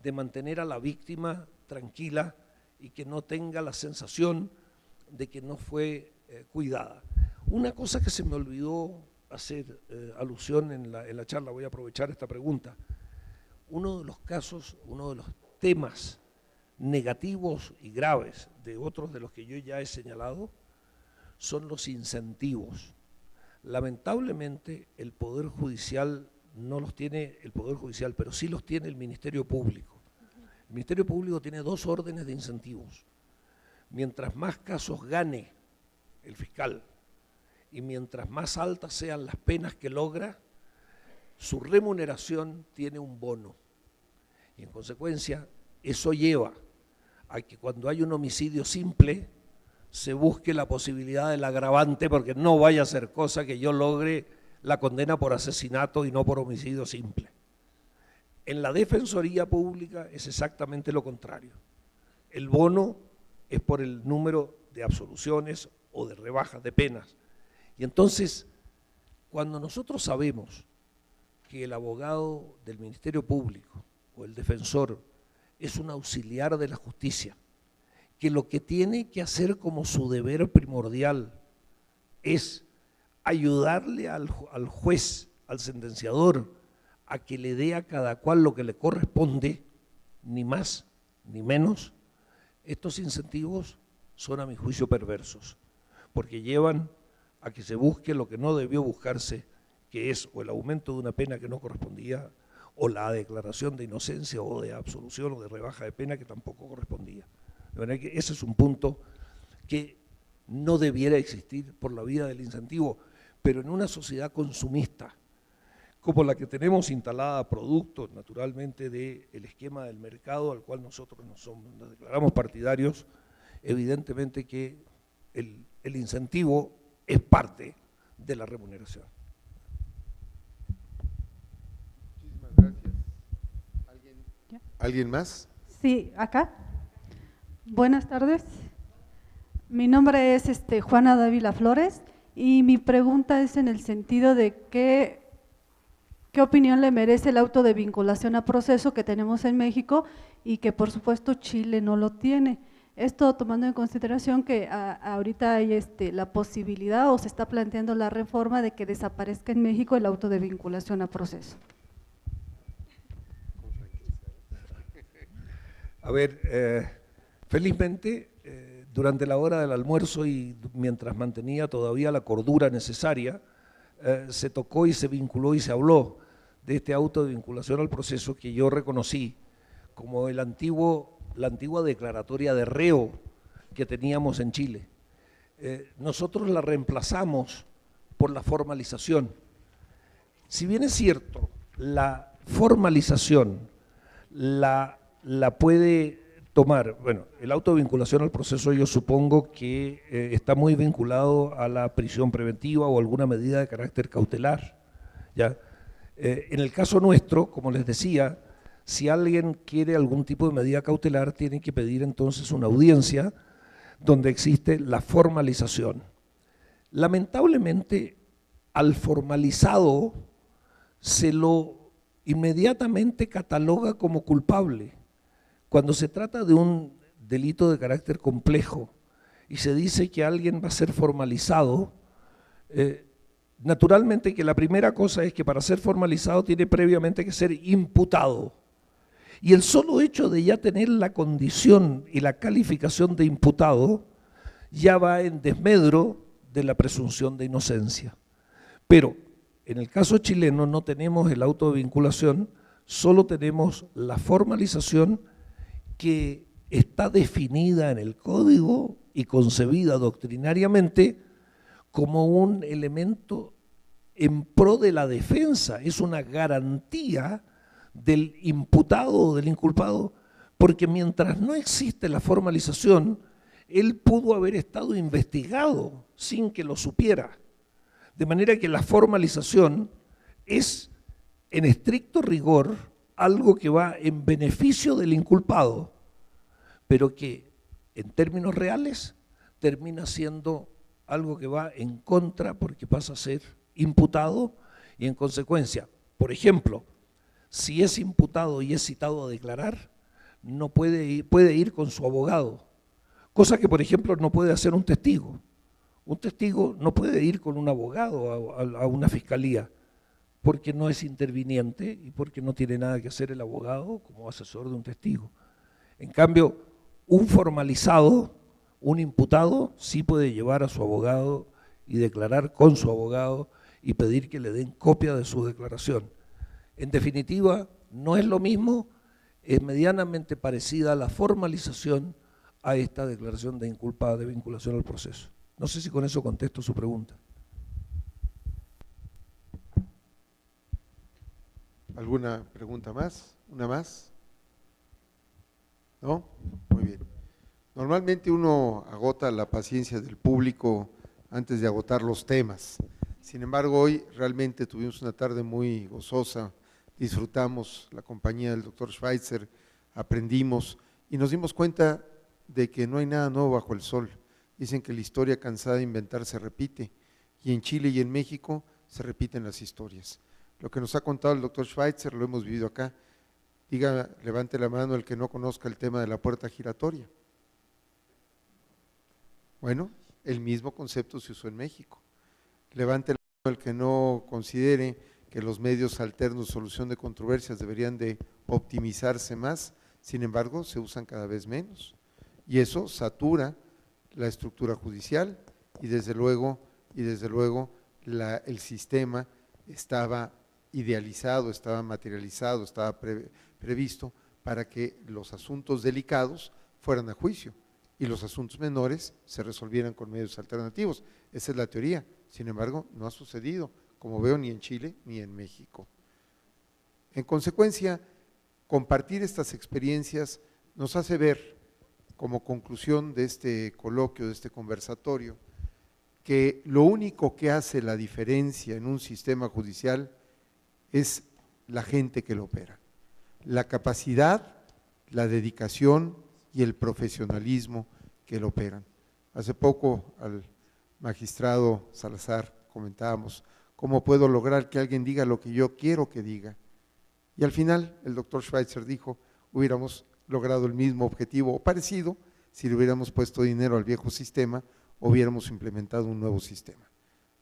de mantener a la víctima tranquila y que no tenga la sensación de que no fue cuidada. Una cosa que se me olvidó hacer alusión en la charla, voy a aprovechar esta pregunta. Uno de los casos, uno de los temas negativos y graves de otros de los que yo ya he señalado son los incentivos. Lamentablemente el Poder Judicial no los tiene el Poder Judicial, pero sí los tiene el Ministerio Público. El Ministerio Público tiene 2 órdenes de incentivos. Mientras más casos gane el fiscal y mientras más altas sean las penas que logra, su remuneración tiene un bono. Y en consecuencia, eso lleva a que cuando hay un homicidio simple, se busque la posibilidad del agravante, porque no vaya a ser cosa que yo logre la condena por asesinato y no por homicidio simple. En la Defensoría Pública es exactamente lo contrario. El bono es por el número de absoluciones o de rebajas de penas. Y entonces, cuando nosotros sabemos que el abogado del Ministerio Público o el defensor es un auxiliar de la justicia, que lo que tiene que hacer como su deber primordial es ayudarle al juez, al sentenciador, a que le dé a cada cual lo que le corresponde, ni más ni menos, estos incentivos son a mi juicio perversos, porque llevan a que se busque lo que no debió buscarse, que es o el aumento de una pena que no correspondía, o la declaración de inocencia o de absolución o de rebaja de pena que tampoco correspondía. De manera que ese es un punto que no debiera existir por la vía del incentivo, pero en una sociedad consumista, como la que tenemos instalada, producto naturalmente del esquema del mercado al cual nosotros nos declaramos partidarios, evidentemente que el incentivo es parte de la remuneración. Muchísimas gracias. ¿Alguien más? Sí, acá. Buenas tardes. Mi nombre es Juana Dávila Flores y mi pregunta es en el sentido de ¿qué opinión le merece el auto de vinculación a proceso que tenemos en México y que por supuesto Chile no lo tiene? Esto tomando en consideración que ahorita hay la posibilidad o se está planteando la reforma de que desaparezca en México el auto de vinculación a proceso. A ver, felizmente durante la hora del almuerzo y mientras mantenía todavía la cordura necesaria, se tocó y se vinculó y se habló de este auto de vinculación al proceso que yo reconocí como la antigua declaratoria de reo que teníamos en Chile. Nosotros la reemplazamos por la formalización. Si bien es cierto, la formalización la puede tomar, bueno, el auto de vinculación al proceso yo supongo que está muy vinculado a la prisión preventiva o alguna medida de carácter cautelar, ¿ya? En el caso nuestro, como les decía, si alguien quiere algún tipo de medida cautelar, tiene que pedir entonces una audiencia donde existe la formalización. Lamentablemente, al formalizado se lo inmediatamente cataloga como culpable. Cuando se trata de un delito de carácter complejo y se dice que alguien va a ser formalizado, naturalmente que la primera cosa es que para ser formalizado tiene previamente que ser imputado. Y el solo hecho de ya tener la condición y la calificación de imputado ya va en desmedro de la presunción de inocencia. Pero en el caso chileno no tenemos el auto de vinculación, solo tenemos la formalización que está definida en el código y concebida doctrinariamente como un elemento en pro de la defensa, es una garantía del imputado o del inculpado, porque mientras no existe la formalización, él pudo haber estado investigado sin que lo supiera. De manera que la formalización es, en estricto rigor, algo que va en beneficio del inculpado, pero que en términos reales termina siendo algo que va en contra porque pasa a ser imputado y en consecuencia, por ejemplo, si es imputado y es citado a declarar, no puede ir con su abogado, cosa que por ejemplo no puede hacer un testigo. Un testigo no puede ir con un abogado a una fiscalía porque no es interviniente y porque no tiene nada que hacer el abogado como asesor de un testigo. En cambio, un formalizado, un imputado, sí puede llevar a su abogado y declarar con su abogado y pedir que le den copia de su declaración. En definitiva, no es lo mismo, es medianamente parecida a la formalización a esta declaración de inculpada de vinculación al proceso. No sé si con eso contesto su pregunta. ¿Alguna pregunta más? ¿Una más? ¿No? Muy bien. Normalmente uno agota la paciencia del público antes de agotar los temas. Sin embargo, hoy realmente tuvimos una tarde muy gozosa, disfrutamos la compañía del doctor Schweitzer, aprendimos y nos dimos cuenta de que no hay nada nuevo bajo el sol. Dicen que la historia cansada de inventar se repite, y en Chile y en México se repiten las historias. Lo que nos ha contado el doctor Schweitzer lo hemos vivido acá. Diga, levante la mano el que no conozca el tema de la puerta giratoria. Bueno, el mismo concepto se usó en México. Levante la mano el que no considere que los medios alternos de solución de controversias deberían de optimizarse más, sin embargo, se usan cada vez menos. Y eso satura la estructura judicial y desde luego el sistema estaba idealizado, estaba materializado, estaba previsto para que los asuntos delicados fueran a juicio y los asuntos menores se resolvieran con medios alternativos. Esa es la teoría, sin embargo, no ha sucedido, como veo, ni en Chile ni en México. En consecuencia, compartir estas experiencias nos hace ver, como conclusión de este coloquio, de este conversatorio, que lo único que hace la diferencia en un sistema judicial es la gente que lo opera, la capacidad, la dedicación y el profesionalismo que lo operan. Hace poco al magistrado Salazar comentábamos, ¿cómo puedo lograr que alguien diga lo que yo quiero que diga? Y al final el doctor Schweitzer dijo, hubiéramos logrado el mismo objetivo o parecido si le hubiéramos puesto dinero al viejo sistema o hubiéramos implementado un nuevo sistema.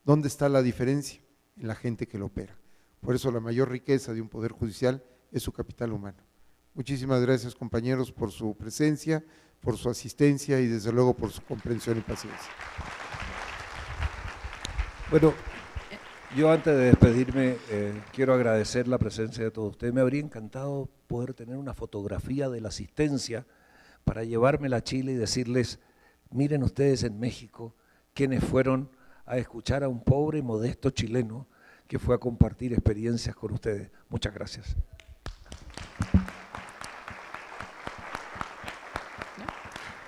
¿Dónde está la diferencia? En la gente que lo opera. Por eso la mayor riqueza de un poder judicial es su capital humano. Muchísimas gracias, compañeros, por su presencia, por su asistencia y desde luego por su comprensión y paciencia. Bueno, yo antes de despedirme quiero agradecer la presencia de todos ustedes. Me habría encantado poder tener una fotografía de la asistencia para llevármela a Chile y decirles, miren ustedes en México quienes fueron a escuchar a un pobre y modesto chileno que fue a compartir experiencias con ustedes. Muchas gracias.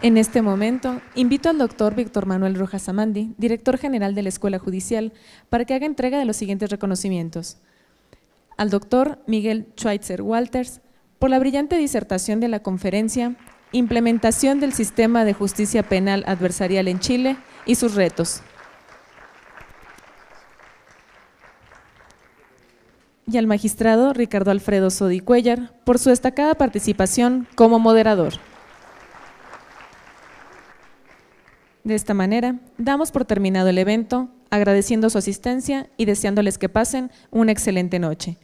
En este momento, invito al doctor Víctor Manuel Rojas Amandi, director general de la Escuela Judicial, para que haga entrega de los siguientes reconocimientos. Al doctor Miguel Schweitzer Walters, por la brillante disertación de la conferencia Implementación del Sistema de Justicia Penal Adversarial en Chile y sus retos. Y al magistrado Ricardo Alfredo Sodi Cuellar, por su destacada participación como moderador. De esta manera, damos por terminado el evento, agradeciendo su asistencia y deseándoles que pasen una excelente noche.